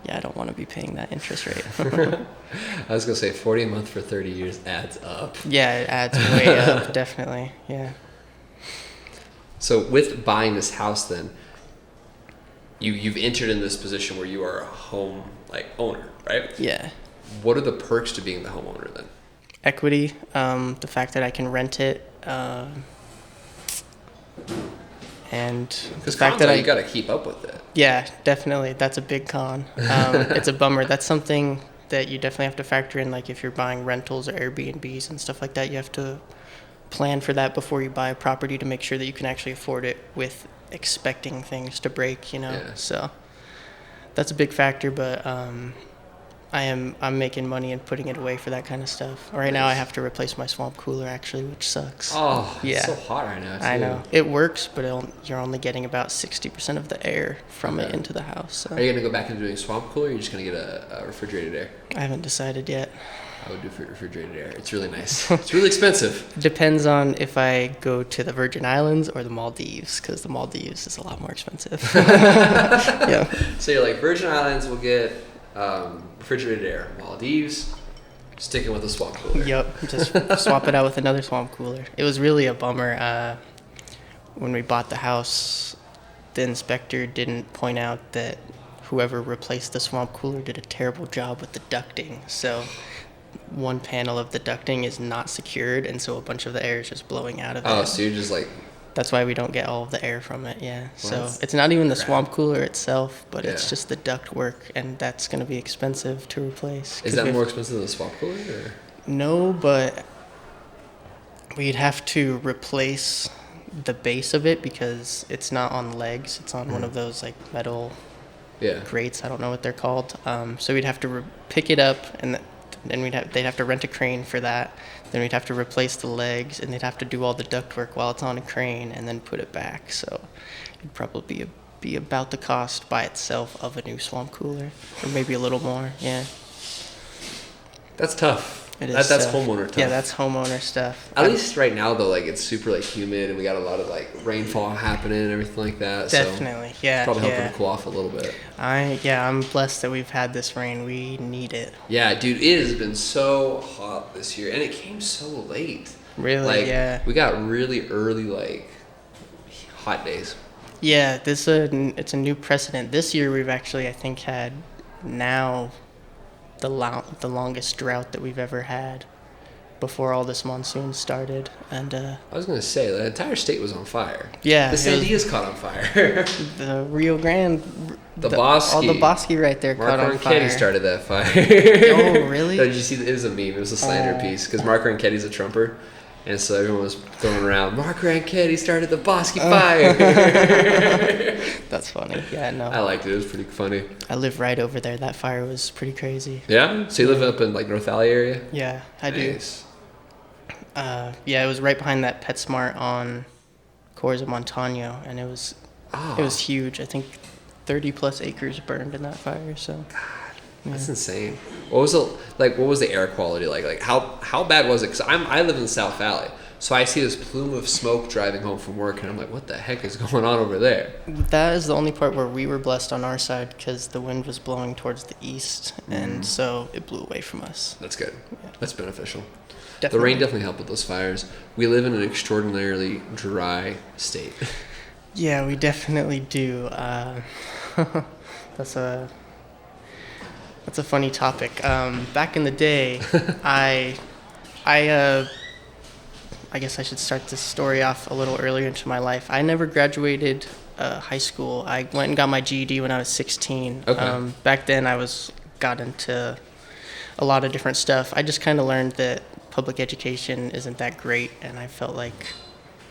[SPEAKER 2] yeah, I don't want to be paying that interest rate.
[SPEAKER 1] I was going to say 40 a month for 30 years adds up.
[SPEAKER 2] Yeah, it adds way up, definitely. Yeah.
[SPEAKER 1] So with buying this house then, you've entered in this position where you are a home owner, right?
[SPEAKER 2] Yeah.
[SPEAKER 1] What are the perks to being the homeowner then?
[SPEAKER 2] Equity, the fact that I can rent it, and the
[SPEAKER 1] Because
[SPEAKER 2] fact that
[SPEAKER 1] you got to keep up with it.
[SPEAKER 2] yeah, definitely, that's a big con. It's a bummer. That's something that you definitely have to factor in, like if you're buying rentals or Airbnbs and stuff like that, you have to plan for that before you buy a property to make sure that you can actually afford it with expecting things to break, you know.
[SPEAKER 1] Yeah.
[SPEAKER 2] So that's a big factor, but I'm making money and putting it away for that kind of stuff. Right now I have to replace my swamp cooler actually, which sucks.
[SPEAKER 1] Oh,
[SPEAKER 2] Yeah.
[SPEAKER 1] it's so hot right now too.
[SPEAKER 2] I know. It works, but you're only getting about 60% of the air from it
[SPEAKER 1] Okay.
[SPEAKER 2] into the house. So
[SPEAKER 1] Are you going to go back into doing swamp cooler or are you just going to get a refrigerated air?
[SPEAKER 2] I haven't decided yet.
[SPEAKER 1] I would do refrigerated air. It's really nice. It's really expensive.
[SPEAKER 2] Depends on if I go to the Virgin Islands or the Maldives, because the Maldives is a lot more expensive. Yeah.
[SPEAKER 1] So you're like, Virgin Islands will get refrigerated air. Maldives, sticking with the swamp cooler.
[SPEAKER 2] Yep. Just swap it out with another swamp cooler. It was really a bummer. When we bought the house, the inspector didn't point out that whoever replaced the swamp cooler did a terrible job with the ducting. So one panel of the ducting is not secured, and so a bunch of the air is just blowing out of it.
[SPEAKER 1] Oh, so you're just like,
[SPEAKER 2] That's why we don't get all of the air from it, yeah. So
[SPEAKER 1] that's
[SPEAKER 2] it's not even the
[SPEAKER 1] crap.
[SPEAKER 2] swamp cooler itself, but it's
[SPEAKER 1] Yeah.
[SPEAKER 2] just the duct work, and that's going to be expensive to replace.
[SPEAKER 1] is that more expensive than the swamp cooler? Or?
[SPEAKER 2] No, but we'd have to replace the base of it because it's not on legs. It's on one of those like metal
[SPEAKER 1] Yeah.
[SPEAKER 2] grates. I don't know what they're called. So we'd have to pick it up, and then they'd have to rent a crane for that. Then we'd have to replace the legs, and they'd have to do all the duct work while it's on a crane, and then put it back. So it'd probably be about the cost by itself of a new swamp cooler, or maybe a little more. Yeah,
[SPEAKER 1] That's tough.
[SPEAKER 2] it is.
[SPEAKER 1] That's
[SPEAKER 2] tough.
[SPEAKER 1] homeowner tough.
[SPEAKER 2] Yeah, that's homeowner stuff.
[SPEAKER 1] At least right now though, like it's super like humid and we got a lot of like rainfall happening and everything like that.
[SPEAKER 2] Definitely,
[SPEAKER 1] So
[SPEAKER 2] yeah.
[SPEAKER 1] probably helping
[SPEAKER 2] yeah.
[SPEAKER 1] to cool off a little bit.
[SPEAKER 2] I'm blessed that we've had this rain. We need it.
[SPEAKER 1] Yeah, dude, it has been so hot this year and it came so late.
[SPEAKER 2] Really,
[SPEAKER 1] Like
[SPEAKER 2] yeah.
[SPEAKER 1] we got really early like hot days.
[SPEAKER 2] Yeah, it's a new precedent. This year we've actually, I think, had now the longest drought that we've ever had before all this monsoon started. And
[SPEAKER 1] I was gonna say the entire state was on fire.
[SPEAKER 2] yeah,
[SPEAKER 1] The
[SPEAKER 2] it
[SPEAKER 1] San
[SPEAKER 2] was
[SPEAKER 1] Diego caught on fire.
[SPEAKER 2] the Rio Grande,
[SPEAKER 1] The Bosque.
[SPEAKER 2] all the Bosque right there
[SPEAKER 1] Marco
[SPEAKER 2] caught on
[SPEAKER 1] Ronchetti
[SPEAKER 2] fire.
[SPEAKER 1] started that fire.
[SPEAKER 2] Oh, really?
[SPEAKER 1] Did you see? It was a meme. It was a slander
[SPEAKER 2] Oh.
[SPEAKER 1] piece because Marco Ronchetti's a Trumper, And so everyone was throwing around, Mark Ranchetti started the Bosque fire.
[SPEAKER 2] That's funny. Yeah, no.
[SPEAKER 1] I liked it. It was pretty funny.
[SPEAKER 2] I live right over there. That fire was pretty crazy.
[SPEAKER 1] Yeah? So you live up in like North Valley area?
[SPEAKER 2] Yeah, I
[SPEAKER 1] Nice.
[SPEAKER 2] do. Yeah, it was right behind that PetSmart on Corsa Montano, and it was huge. I think 30 plus acres burned in that fire. So
[SPEAKER 1] That's insane. What was the air quality like? Like how bad was it? Because I live in the South Valley, so I see this plume of smoke driving home from work, and I'm like, what the heck is going on over there?
[SPEAKER 2] that is the only part where we were blessed on our side because the wind was blowing towards the east, and so it blew away from us.
[SPEAKER 1] That's good.
[SPEAKER 2] Yeah.
[SPEAKER 1] That's beneficial.
[SPEAKER 2] Definitely.
[SPEAKER 1] The rain definitely helped with those fires. We live in an extraordinarily dry state.
[SPEAKER 2] Yeah, we definitely do. That's a funny topic. Back in the day, I guess I should start this story off a little earlier into my life. I never graduated high school. I went and got my GED when I was 16.
[SPEAKER 1] Okay.
[SPEAKER 2] Back then, got into a lot of different stuff. I just kind of learned that public education isn't that great, and I felt like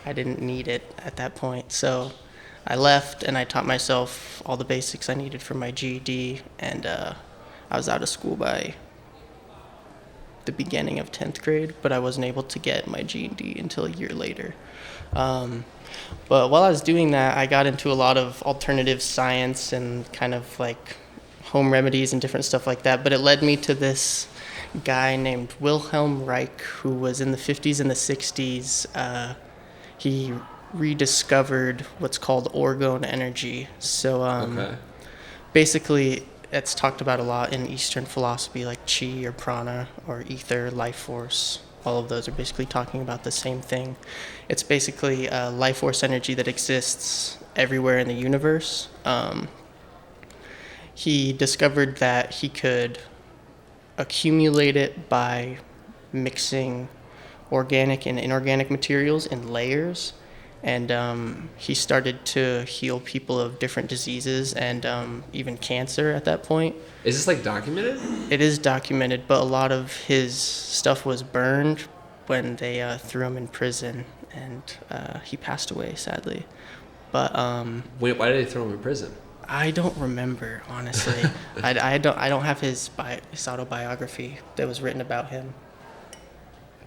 [SPEAKER 2] I didn't need it at that point. So I left, and I taught myself all the basics I needed for my GED, and I was out of school by the beginning of 10th grade, but I wasn't able to get my GED until a year later. But while I was doing that, I got into a lot of alternative science and kind of like home remedies and different stuff like that. But it led me to this guy named Wilhelm Reich, who was in the 50s and the 60s. He rediscovered what's called orgone energy. So basically, it's talked about a lot in Eastern philosophy, like chi or prana or ether, life force. All of those are basically talking about the same thing. It's basically a life force energy that exists everywhere in the universe. He discovered that he could accumulate it by mixing organic and inorganic materials in layers. And he started to heal people of different diseases and even cancer at that point.
[SPEAKER 1] Is this like documented?
[SPEAKER 2] It is documented, but a lot of his stuff was burned when they threw him in prison, and he passed away, sadly. But
[SPEAKER 1] Wait, why did they throw him in prison?
[SPEAKER 2] I don't remember, honestly. I don't have his autobiography that was written about him.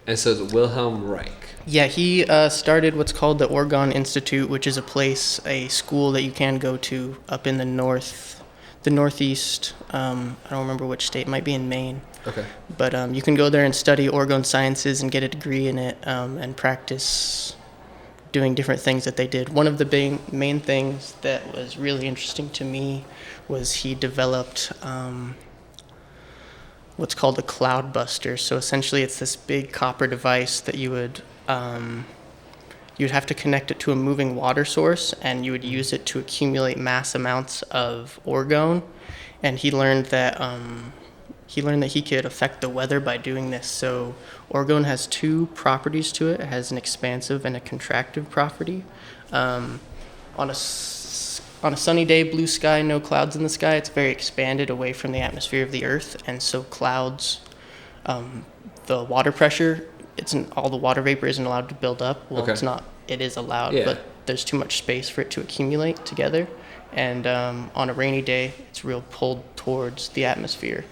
[SPEAKER 1] And so the Wilhelm Reich.
[SPEAKER 2] Yeah, he started what's called the Orgone Institute, which is a school that you can go to up in the northeast. I don't remember which state. It might be in Maine.
[SPEAKER 1] Okay.
[SPEAKER 2] But you can go there and study orgone sciences and get a degree in it and practice doing different things that they did. One of the main things that was really interesting to me was he developed what's called a cloud buster. So essentially it's this big copper device that you'd have to connect it to a moving water source, and you would use it to accumulate mass amounts of orgone. And he learned that he could affect the weather by doing this. So orgone has two properties to it. It has an expansive and a contractive property. On a sunny day, blue sky, no clouds in the sky, it's very expanded away from the atmosphere of the Earth. And so clouds, the water pressure, all the water vapor isn't allowed to build up. Well,
[SPEAKER 1] Okay.
[SPEAKER 2] it's not. It is allowed,
[SPEAKER 1] Yeah.
[SPEAKER 2] but there's too much space for it to accumulate together. And on a rainy day, it's real pulled towards the atmosphere.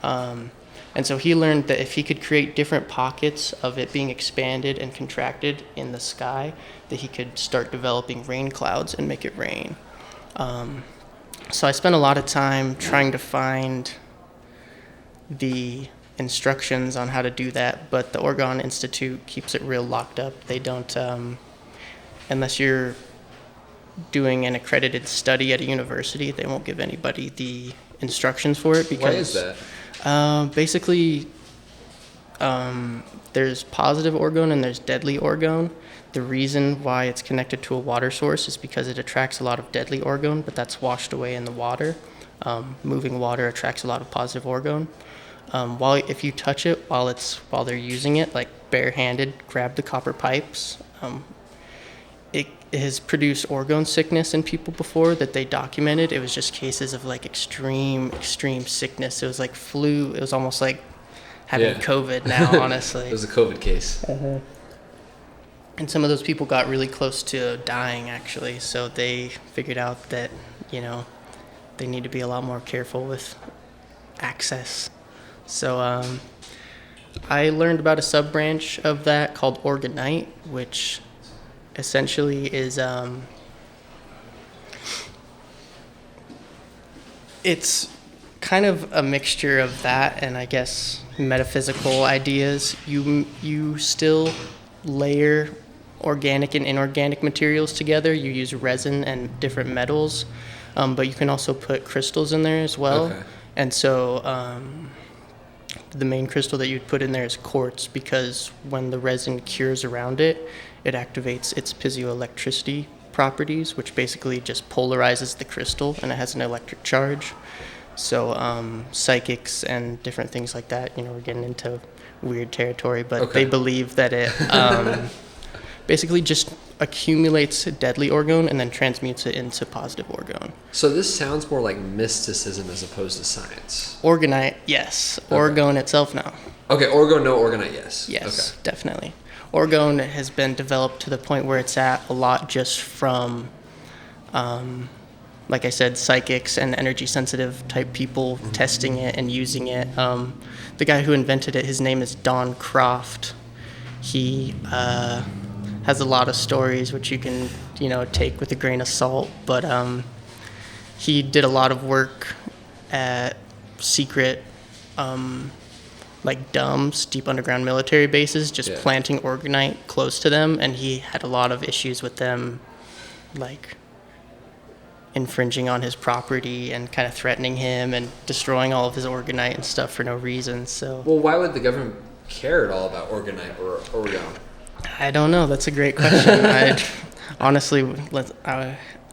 [SPEAKER 2] And so he learned that if he could create different pockets of it being expanded and contracted in the sky, that he could start developing rain clouds and make it rain. So I spent a lot of time trying to find the instructions on how to do that, but the Orgone Institute keeps it real locked up. They don't, unless you're doing an accredited study at a university, they won't give anybody the instructions for it. Because,
[SPEAKER 1] Why is that?
[SPEAKER 2] Basically, there's positive orgone and there's deadly orgone. The reason why it's connected to a water source is because it attracts a lot of deadly orgone, but that's washed away in the water. Moving water attracts a lot of positive orgone. If you touch it while they're using it, like barehanded, grab the copper pipes, it has produced orgone sickness in people before that they documented. It was just cases of like extreme sickness. It was like flu. It was almost like having COVID now, honestly.
[SPEAKER 1] It was a COVID case.
[SPEAKER 2] And some of those people got really close to dying, actually. So they figured out that, you know, they need to be a lot more careful with access. So I learned about a sub-branch of that called Orgonite, which essentially is it's kind of a mixture of that and I guess metaphysical ideas. You still layer organic and inorganic materials together. You use resin and different metals, but you can also put crystals in there as well.
[SPEAKER 1] Okay.
[SPEAKER 2] And so the main crystal that you'd put in there is quartz, because when the resin cures around it, it activates its piezoelectricity properties, which basically just polarizes the crystal and it has an electric charge. So psychics and different things like that, you know, we're getting into weird territory, but
[SPEAKER 1] Okay.
[SPEAKER 2] they believe that it basically just accumulates deadly orgone and then transmutes it into positive orgone.
[SPEAKER 1] So this sounds more like mysticism as opposed to science.
[SPEAKER 2] Orgonite, yes.
[SPEAKER 1] Okay.
[SPEAKER 2] Orgone itself, no.
[SPEAKER 1] Okay, Orgone, no, Orgonite, yes.
[SPEAKER 2] Yes, definitely. Orgone has been developed to the point where it's at a lot just from, like I said, psychics and energy sensitive type people testing it and using it. The guy who invented it, his name is Don Croft. He has a lot of stories which you can, you know, take with a grain of salt, but he did a lot of work at secret like DUMBs, deep underground military bases, just
[SPEAKER 1] Yeah.
[SPEAKER 2] planting orgonite close to them, and he had a lot of issues with them, like infringing on his property and kind of threatening him and destroying all of his orgonite and stuff for no reason. So
[SPEAKER 1] Well, why would the government care at all about Orgonite or Orgone?
[SPEAKER 2] I don't know. That's a great question. Honestly,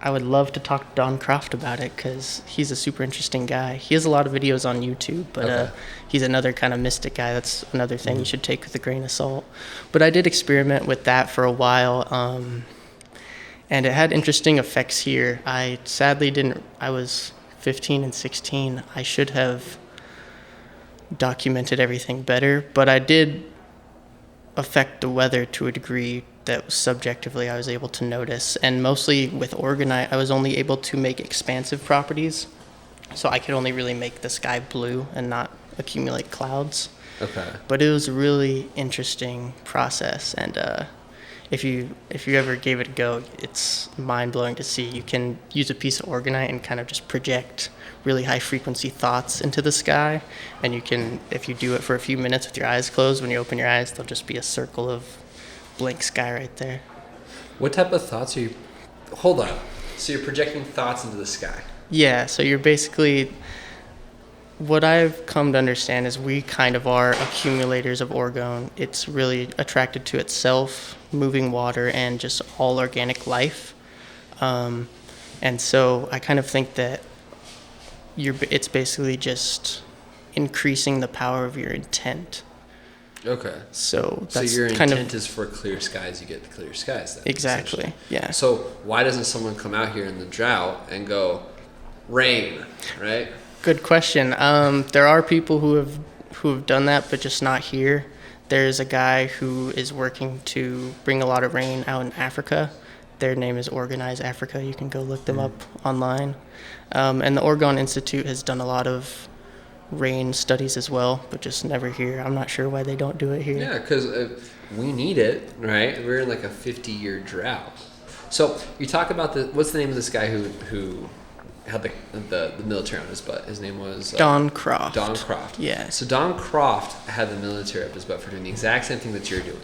[SPEAKER 2] I would love to talk to Don Croft about it because he's a super interesting guy. He has a lot of videos on YouTube, but
[SPEAKER 1] Okay.
[SPEAKER 2] he's another kind of mystic guy. That's another thing you should take with a grain of salt. But I did experiment with that for a while, and it had interesting effects here. I sadly didn't. I was 15 and 16. I should have documented everything better, but I did affect the weather to a degree that subjectively I was able to notice. And mostly with orgonite, I was only able to make expansive properties. So I could only really make the sky blue and not accumulate clouds.
[SPEAKER 1] Okay.
[SPEAKER 2] But it was a really interesting process. And if you ever gave it a go, it's mind-blowing to see. You can use a piece of orgonite and kind of just project really high-frequency thoughts into the sky. And you can, if you do it for a few minutes with your eyes closed, when you open your eyes, there'll just be a circle of blank sky right there.
[SPEAKER 1] What type of thoughts are you... Hold on. So you're projecting thoughts into the sky.
[SPEAKER 2] Yeah, so you're basically... What I've come to understand is we kind of are accumulators of orgone. It's really attracted to itself, moving water, and just all organic life. And so I kind of think that it's basically just increasing the power of your intent.
[SPEAKER 1] Okay.
[SPEAKER 2] So that's
[SPEAKER 1] your
[SPEAKER 2] kind
[SPEAKER 1] intent
[SPEAKER 2] of
[SPEAKER 1] is for clear skies, you get clear skies then.
[SPEAKER 2] exactly,
[SPEAKER 1] essentially.
[SPEAKER 2] yeah.
[SPEAKER 1] So why doesn't someone come out here in the drought and go, rain, right?
[SPEAKER 2] Good question. There are people who have done that, but just not here. There's a guy who is working to bring a lot of rain out in Africa. Their name is Organize Africa. You can go look them up online. And the Orgone Institute has done a lot of rain studies as well, but just never here. I'm not sure why they don't do it here.
[SPEAKER 1] Yeah, because we need it, right? We're in like a 50-year drought. So you talk about what's the name of this guy who had the military on his butt? His name was
[SPEAKER 2] Don Croft.
[SPEAKER 1] Don Croft.
[SPEAKER 2] Yeah.
[SPEAKER 1] So Don Croft had the military up his butt for doing the exact same thing that you're doing.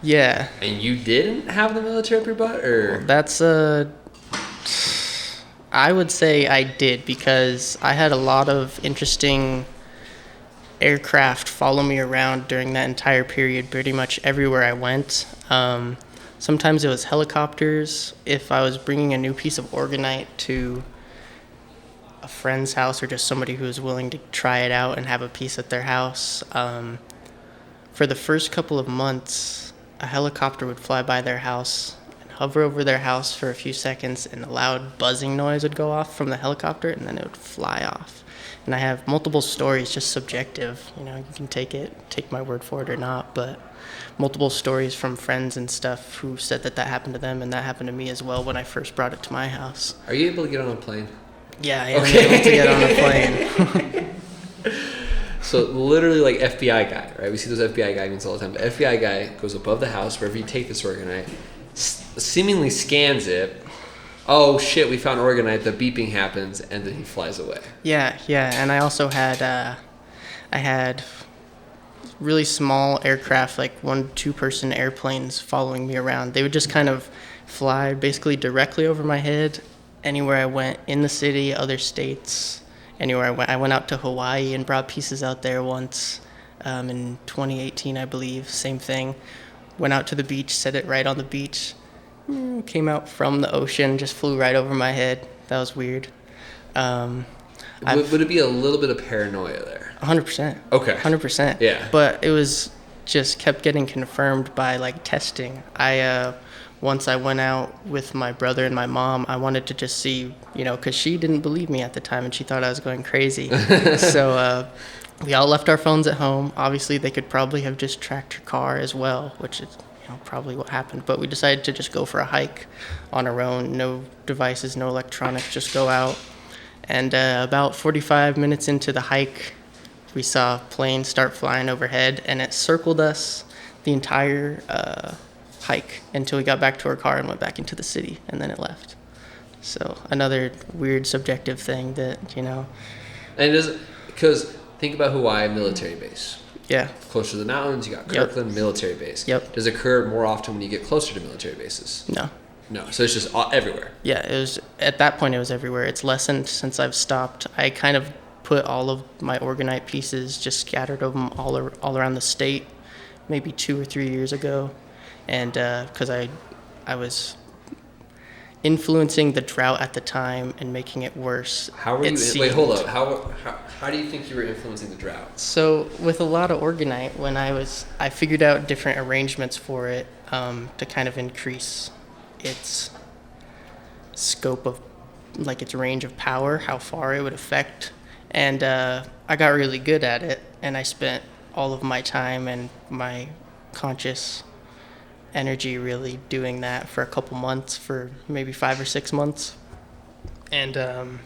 [SPEAKER 2] Yeah.
[SPEAKER 1] And you didn't have the military up your butt, or?
[SPEAKER 2] That's I would say I did, because I had a lot of interesting aircraft follow me around during that entire period, pretty much everywhere I went. Sometimes it was helicopters. If I was bringing a new piece of orgonite to a friend's house or just somebody who was willing to try it out and have a piece at their house, for the first couple of months, a helicopter would fly by their house and hover over their house for a few seconds, and a loud buzzing noise would go off from the helicopter, and then it would fly off. And I have multiple stories, just subjective. You can take my word for it or not, but multiple stories from friends and stuff who said that happened to them, and that happened to me as well when I first brought it to my house.
[SPEAKER 1] Are you able to get on a plane?
[SPEAKER 2] Yeah, I am able to get on a plane.
[SPEAKER 1] So literally like FBI guy, right? We see those FBI guy memes all the time. The FBI guy goes above the house, wherever you take this orgonite, seemingly scans it. Oh shit, we found orgonite. The beeping happens, and then he flies away.
[SPEAKER 2] Yeah, and I also had, I had really small aircraft, like 1-2 person airplanes following me around. They would just kind of fly basically directly over my head anywhere I went in the city, other states. Anywhere I went. I went out to Hawaii and brought pieces out there once in 2018, I believe. Same thing. Went out to the beach, set it right on the beach. Came out from the ocean, just flew right over my head. That was weird.
[SPEAKER 1] Would it be a little bit of paranoia there?
[SPEAKER 2] 100%.
[SPEAKER 1] Okay.
[SPEAKER 2] 100%.
[SPEAKER 1] Yeah.
[SPEAKER 2] But it was just kept getting confirmed by like testing. Once I went out with my brother and my mom, I wanted to just see, because she didn't believe me at the time and she thought I was going crazy. So we all left our phones at home. Obviously, they could probably have just tracked her car as well, which is probably what happened. But we decided to just go for a hike on our own. No devices, no electronics, just go out. And about 45 minutes into the hike, we saw a plane start flying overhead, and it circled us the entire hike until we got back to our car and went back into the city, and then it left. So another weird subjective thing that.
[SPEAKER 1] And because think about Hawaii military base.
[SPEAKER 2] Yeah.
[SPEAKER 1] Closer to the mountains, you got Kirkland military base.
[SPEAKER 2] Yep.
[SPEAKER 1] Does it occur more often when you get closer to military bases?
[SPEAKER 2] No,
[SPEAKER 1] so it's just everywhere.
[SPEAKER 2] Yeah, it was at that point. It was everywhere. It's lessened since I've stopped. I kind of put all of my orgonite pieces, just scattered them all around the state, maybe 2 or 3 years ago. And because I was influencing the drought at the time and making it worse.
[SPEAKER 1] How were you? Wait, hold up. How do you think you were influencing the drought?
[SPEAKER 2] So with a lot of orgonite, when I figured out different arrangements for it to kind of increase its scope of, like its range of power, how far it would affect. And I got really good at it, and I spent all of my time and my conscious energy really doing that for a couple months, for maybe 5 or 6 months. And I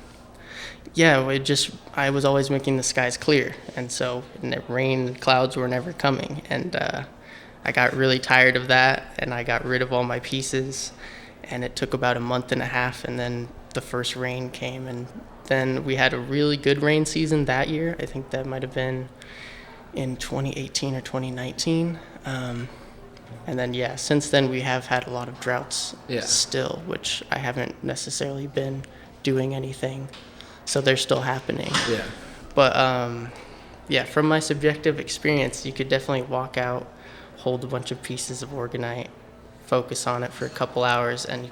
[SPEAKER 2] was always making the skies clear, and so rain and clouds were never coming. And I got really tired of that, and I got rid of all my pieces, and it took about a month and a half, and then the first rain came, and then we had a really good rain season that year. I think that might have been in 2018 or 2019. And then, since then we have had a lot of droughts still, which I haven't necessarily been doing anything. So they're still happening. Yeah. But, from my subjective experience, you could definitely walk out, hold a bunch of pieces of orgonite, focus on it for a couple hours, and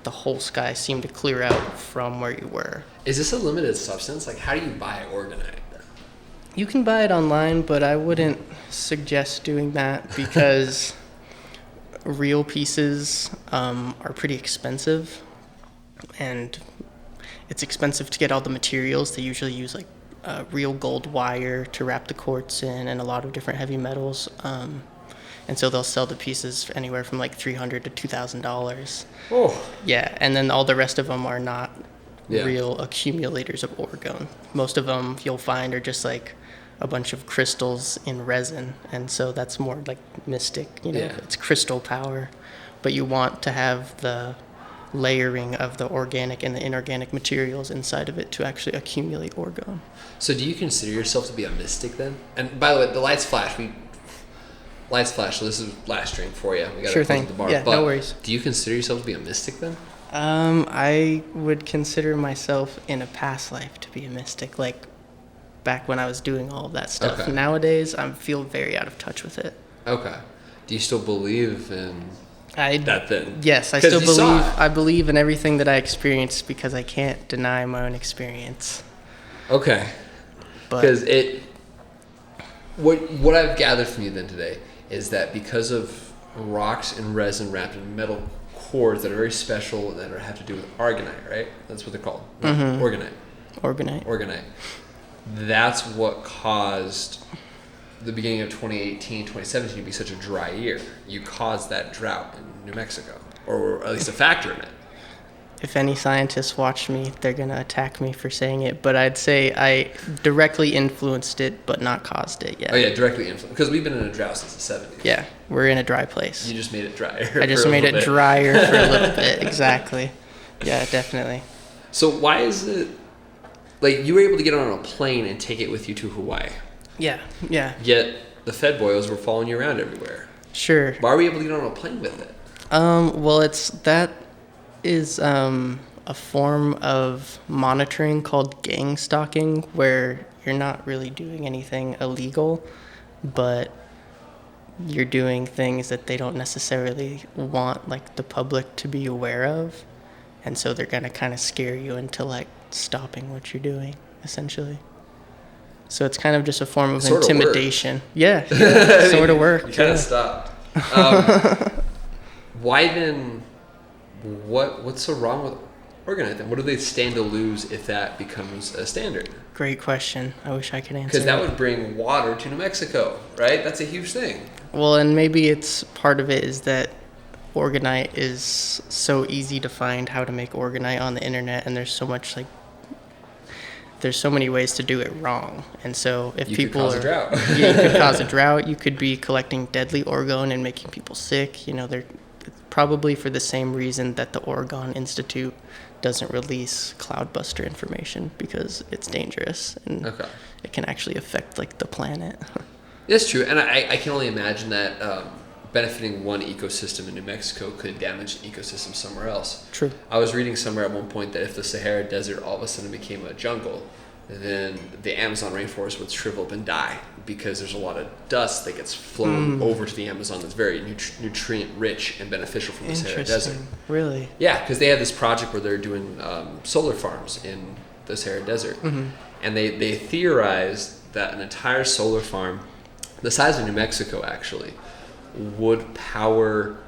[SPEAKER 2] the whole sky seemed to clear out from where you were.
[SPEAKER 1] Is this a limited substance? Like, how do you buy orgonite?
[SPEAKER 2] You can buy it online, but I wouldn't suggest doing that because real pieces are pretty expensive, and it's expensive to get all the materials. They usually use like real gold wire to wrap the quartz in, and a lot of different heavy metals. And so they'll sell the pieces for anywhere from like $300 to $2,000.
[SPEAKER 1] Oh.
[SPEAKER 2] Yeah, and then all the rest of them are not real accumulators of orgone. Most of them you'll find are just like a bunch of crystals in resin, and so that's more like mystic, It's crystal power, but you want to have the layering of the organic and the inorganic materials inside of it to actually accumulate orgone.
[SPEAKER 1] So do you consider yourself to be a mystic then? And by the way, the lights flash. So this is last drink for you. We got
[SPEAKER 2] sure
[SPEAKER 1] to close
[SPEAKER 2] thing.
[SPEAKER 1] the bar.
[SPEAKER 2] Yeah,
[SPEAKER 1] but
[SPEAKER 2] no worries.
[SPEAKER 1] Do you consider yourself to be a mystic then?
[SPEAKER 2] I would consider myself in a past life to be a mystic, like back when I was doing all of that stuff.
[SPEAKER 1] Okay.
[SPEAKER 2] Nowadays, I feel very out of touch with it.
[SPEAKER 1] Okay. Do you still believe in that then?
[SPEAKER 2] Yes, I still believe. I believe in everything that I experienced because I can't deny my own experience.
[SPEAKER 1] Okay. Because what I've gathered from you then today is that because of rocks and resin wrapped in metal cores that are very special that have to do with Argonite, right? That's what they're called. Orgonite. That's what caused the beginning of 2018, 2017 to be such a dry year. You caused that drought in New Mexico, or at least a factor in it.
[SPEAKER 2] If any scientists watch me, they're going to attack me for saying it, but I'd say I directly influenced it, but not caused it yet.
[SPEAKER 1] Oh yeah, directly influenced, because we've been in a drought since the 70s.
[SPEAKER 2] Yeah, we're in a dry place.
[SPEAKER 1] You just made it drier.
[SPEAKER 2] I just made it drier for a little bit, exactly. Yeah, definitely.
[SPEAKER 1] So why is it, like, you were able to get on a plane and take it with you to Hawaii?
[SPEAKER 2] Yeah.
[SPEAKER 1] Yet the Fed boils were following you around everywhere.
[SPEAKER 2] Sure.
[SPEAKER 1] Why were you able to get on a plane with it?
[SPEAKER 2] Well, that is a form of monitoring called gang stalking, where you're not really doing anything illegal, but you're doing things that they don't necessarily want like the public to be aware of, and so they're gonna kind of scare you into like stopping what you're doing, essentially. So it's kind of just a form of
[SPEAKER 1] sort
[SPEAKER 2] intimidation. Yeah, sort of worked.
[SPEAKER 1] You kind of stopped. Why then? What's so wrong with Orgonite then? What do they stand to lose if that becomes a standard?
[SPEAKER 2] Great question. I wish I could answer.
[SPEAKER 1] Because that would bring water to New Mexico, right? That's a huge thing.
[SPEAKER 2] Well, and maybe it's part of it is that Orgonite is so easy to find how to make Orgonite on the internet, and there's so much like there's so many ways to do it wrong. And so if
[SPEAKER 1] you
[SPEAKER 2] people
[SPEAKER 1] could cause a drought.
[SPEAKER 2] Yeah, you could cause a drought. You could be collecting deadly Orgone and making people sick. You know, they're probably for the same reason that the Orgone Institute doesn't release cloudbuster information, because it's dangerous and it can actually affect like the planet.
[SPEAKER 1] That's true, and I can only imagine that benefiting one ecosystem in New Mexico could damage an ecosystem somewhere else.
[SPEAKER 2] True.
[SPEAKER 1] I was reading somewhere at one point that if the Sahara Desert all of a sudden became a jungle, then the Amazon rainforest would shrivel up and die, because there's a lot of dust that gets flown over to the Amazon that's very nutrient rich and beneficial from the Sahara Desert.
[SPEAKER 2] Really?
[SPEAKER 1] Yeah, because they have this project where they're doing solar farms in the Sahara Desert. And they theorized that an entire solar farm, the size of New Mexico actually, would power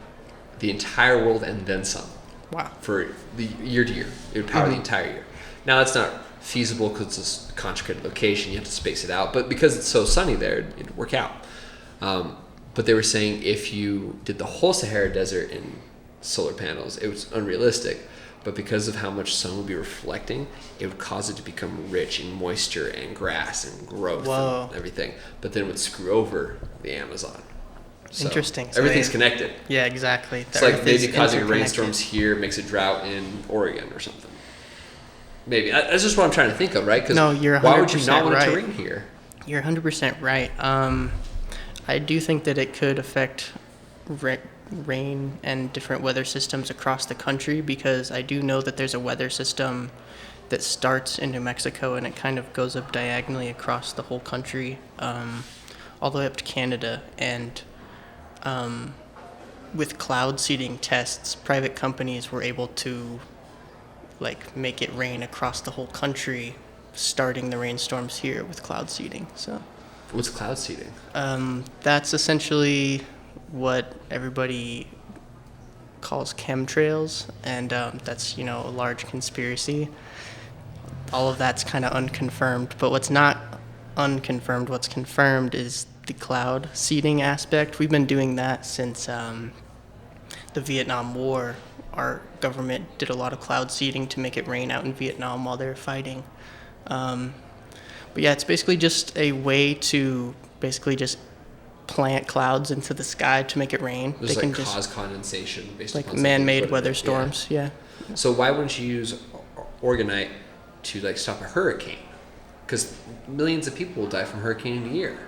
[SPEAKER 1] the entire world and then some.
[SPEAKER 2] Wow.
[SPEAKER 1] For the year to year. It would power the entire year. Now, that's not feasible because it's a concentrated location. You have to space it out. But because it's so sunny there, it'd work out. But they were saying if you did the whole Sahara Desert in solar panels, it was unrealistic. But because of how much sun would be reflecting, it would cause it to become rich in moisture and grass and growth and everything. But then it would screw over the Amazon. So
[SPEAKER 2] interesting. So
[SPEAKER 1] everything's connected.
[SPEAKER 2] Yeah, exactly.
[SPEAKER 1] It's like maybe causing rainstorms here makes a drought in Oregon or something. Maybe. That's just what I'm trying to think of, right? Because why would you not want it to rain here?
[SPEAKER 2] You're 100% right. I do think that it could affect rain and different weather systems across the country, because I do know that there's a weather system that starts in New Mexico and it kind of goes up diagonally across the whole country, all the way up to Canada. And with cloud seeding tests, private companies were able to like make it rain across the whole country, starting the rainstorms here with cloud seeding. So
[SPEAKER 1] what's cloud seeding?
[SPEAKER 2] That's essentially what everybody calls chemtrails, and that's, you know, a large conspiracy. All of that's kind of unconfirmed, but what's not unconfirmed, what's confirmed is the cloud seeding aspect. We've been doing that since the Vietnam War. Our government did a lot of cloud seeding to make it rain out in Vietnam while they were fighting. But yeah, it's basically just a way to basically just plant clouds into the sky to make it rain.
[SPEAKER 1] They can cause condensation based
[SPEAKER 2] like
[SPEAKER 1] upon
[SPEAKER 2] man-made weather storms. Yeah.
[SPEAKER 1] So why wouldn't you use Orgonite to like stop a hurricane? Because millions of people will die from hurricane in a year.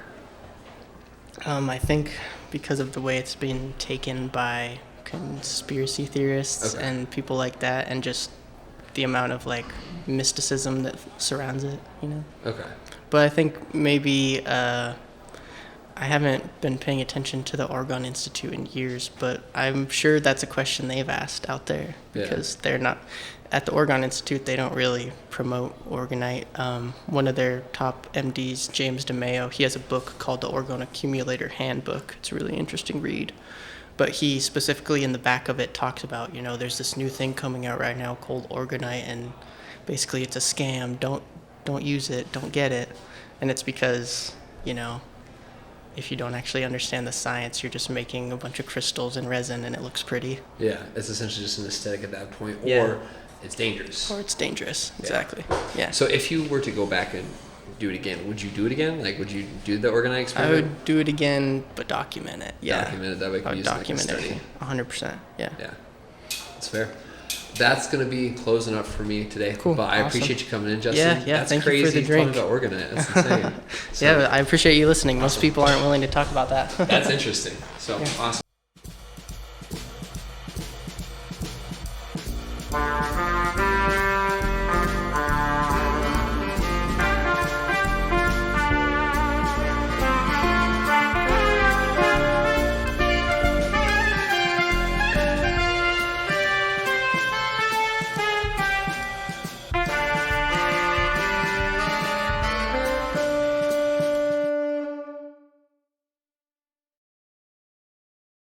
[SPEAKER 2] I think because of the way it's been taken by conspiracy theorists and people like that, and just the amount of like mysticism that surrounds it, you know. But I think maybe I haven't been paying attention to the Orgone Institute in years, but I'm sure that's a question they've asked out there, because they're not at the Orgone Institute. They don't really promote Orgonite. One of their top MDs, James DeMayo, he has a book called the Orgone Accumulator Handbook. It's a really interesting read. But he specifically in the back of it talks about, there's this new thing coming out right now called Orgonite, and basically it's a scam. Don't use it. Don't get it. And it's because, if you don't actually understand the science, you're just making a bunch of crystals and resin, and it looks pretty.
[SPEAKER 1] Yeah, it's essentially just an aesthetic at that point, or
[SPEAKER 2] Yeah.
[SPEAKER 1] it's dangerous.
[SPEAKER 2] Or it's dangerous. Exactly. Yeah.
[SPEAKER 1] So if you were to go back and do it again, would you do it again? Like, would you do the Orgone
[SPEAKER 2] I
[SPEAKER 1] experiment?
[SPEAKER 2] would do it again, but document it. Yeah.
[SPEAKER 1] Document it, that way you
[SPEAKER 2] I
[SPEAKER 1] can
[SPEAKER 2] would
[SPEAKER 1] use it like a
[SPEAKER 2] document
[SPEAKER 1] study.
[SPEAKER 2] it. 100%. Yeah.
[SPEAKER 1] Yeah, that's fair. That's going to be closing up for me today.
[SPEAKER 2] Cool.
[SPEAKER 1] But I
[SPEAKER 2] Awesome.
[SPEAKER 1] appreciate you coming in, Justin.
[SPEAKER 2] Yeah,
[SPEAKER 1] That's
[SPEAKER 2] thank
[SPEAKER 1] crazy.
[SPEAKER 2] you for the drink.
[SPEAKER 1] Talking about Orgone, that's insane. So,
[SPEAKER 2] Yeah, I appreciate you listening. Most people aren't willing to talk about that.
[SPEAKER 1] that's interesting. So, awesome.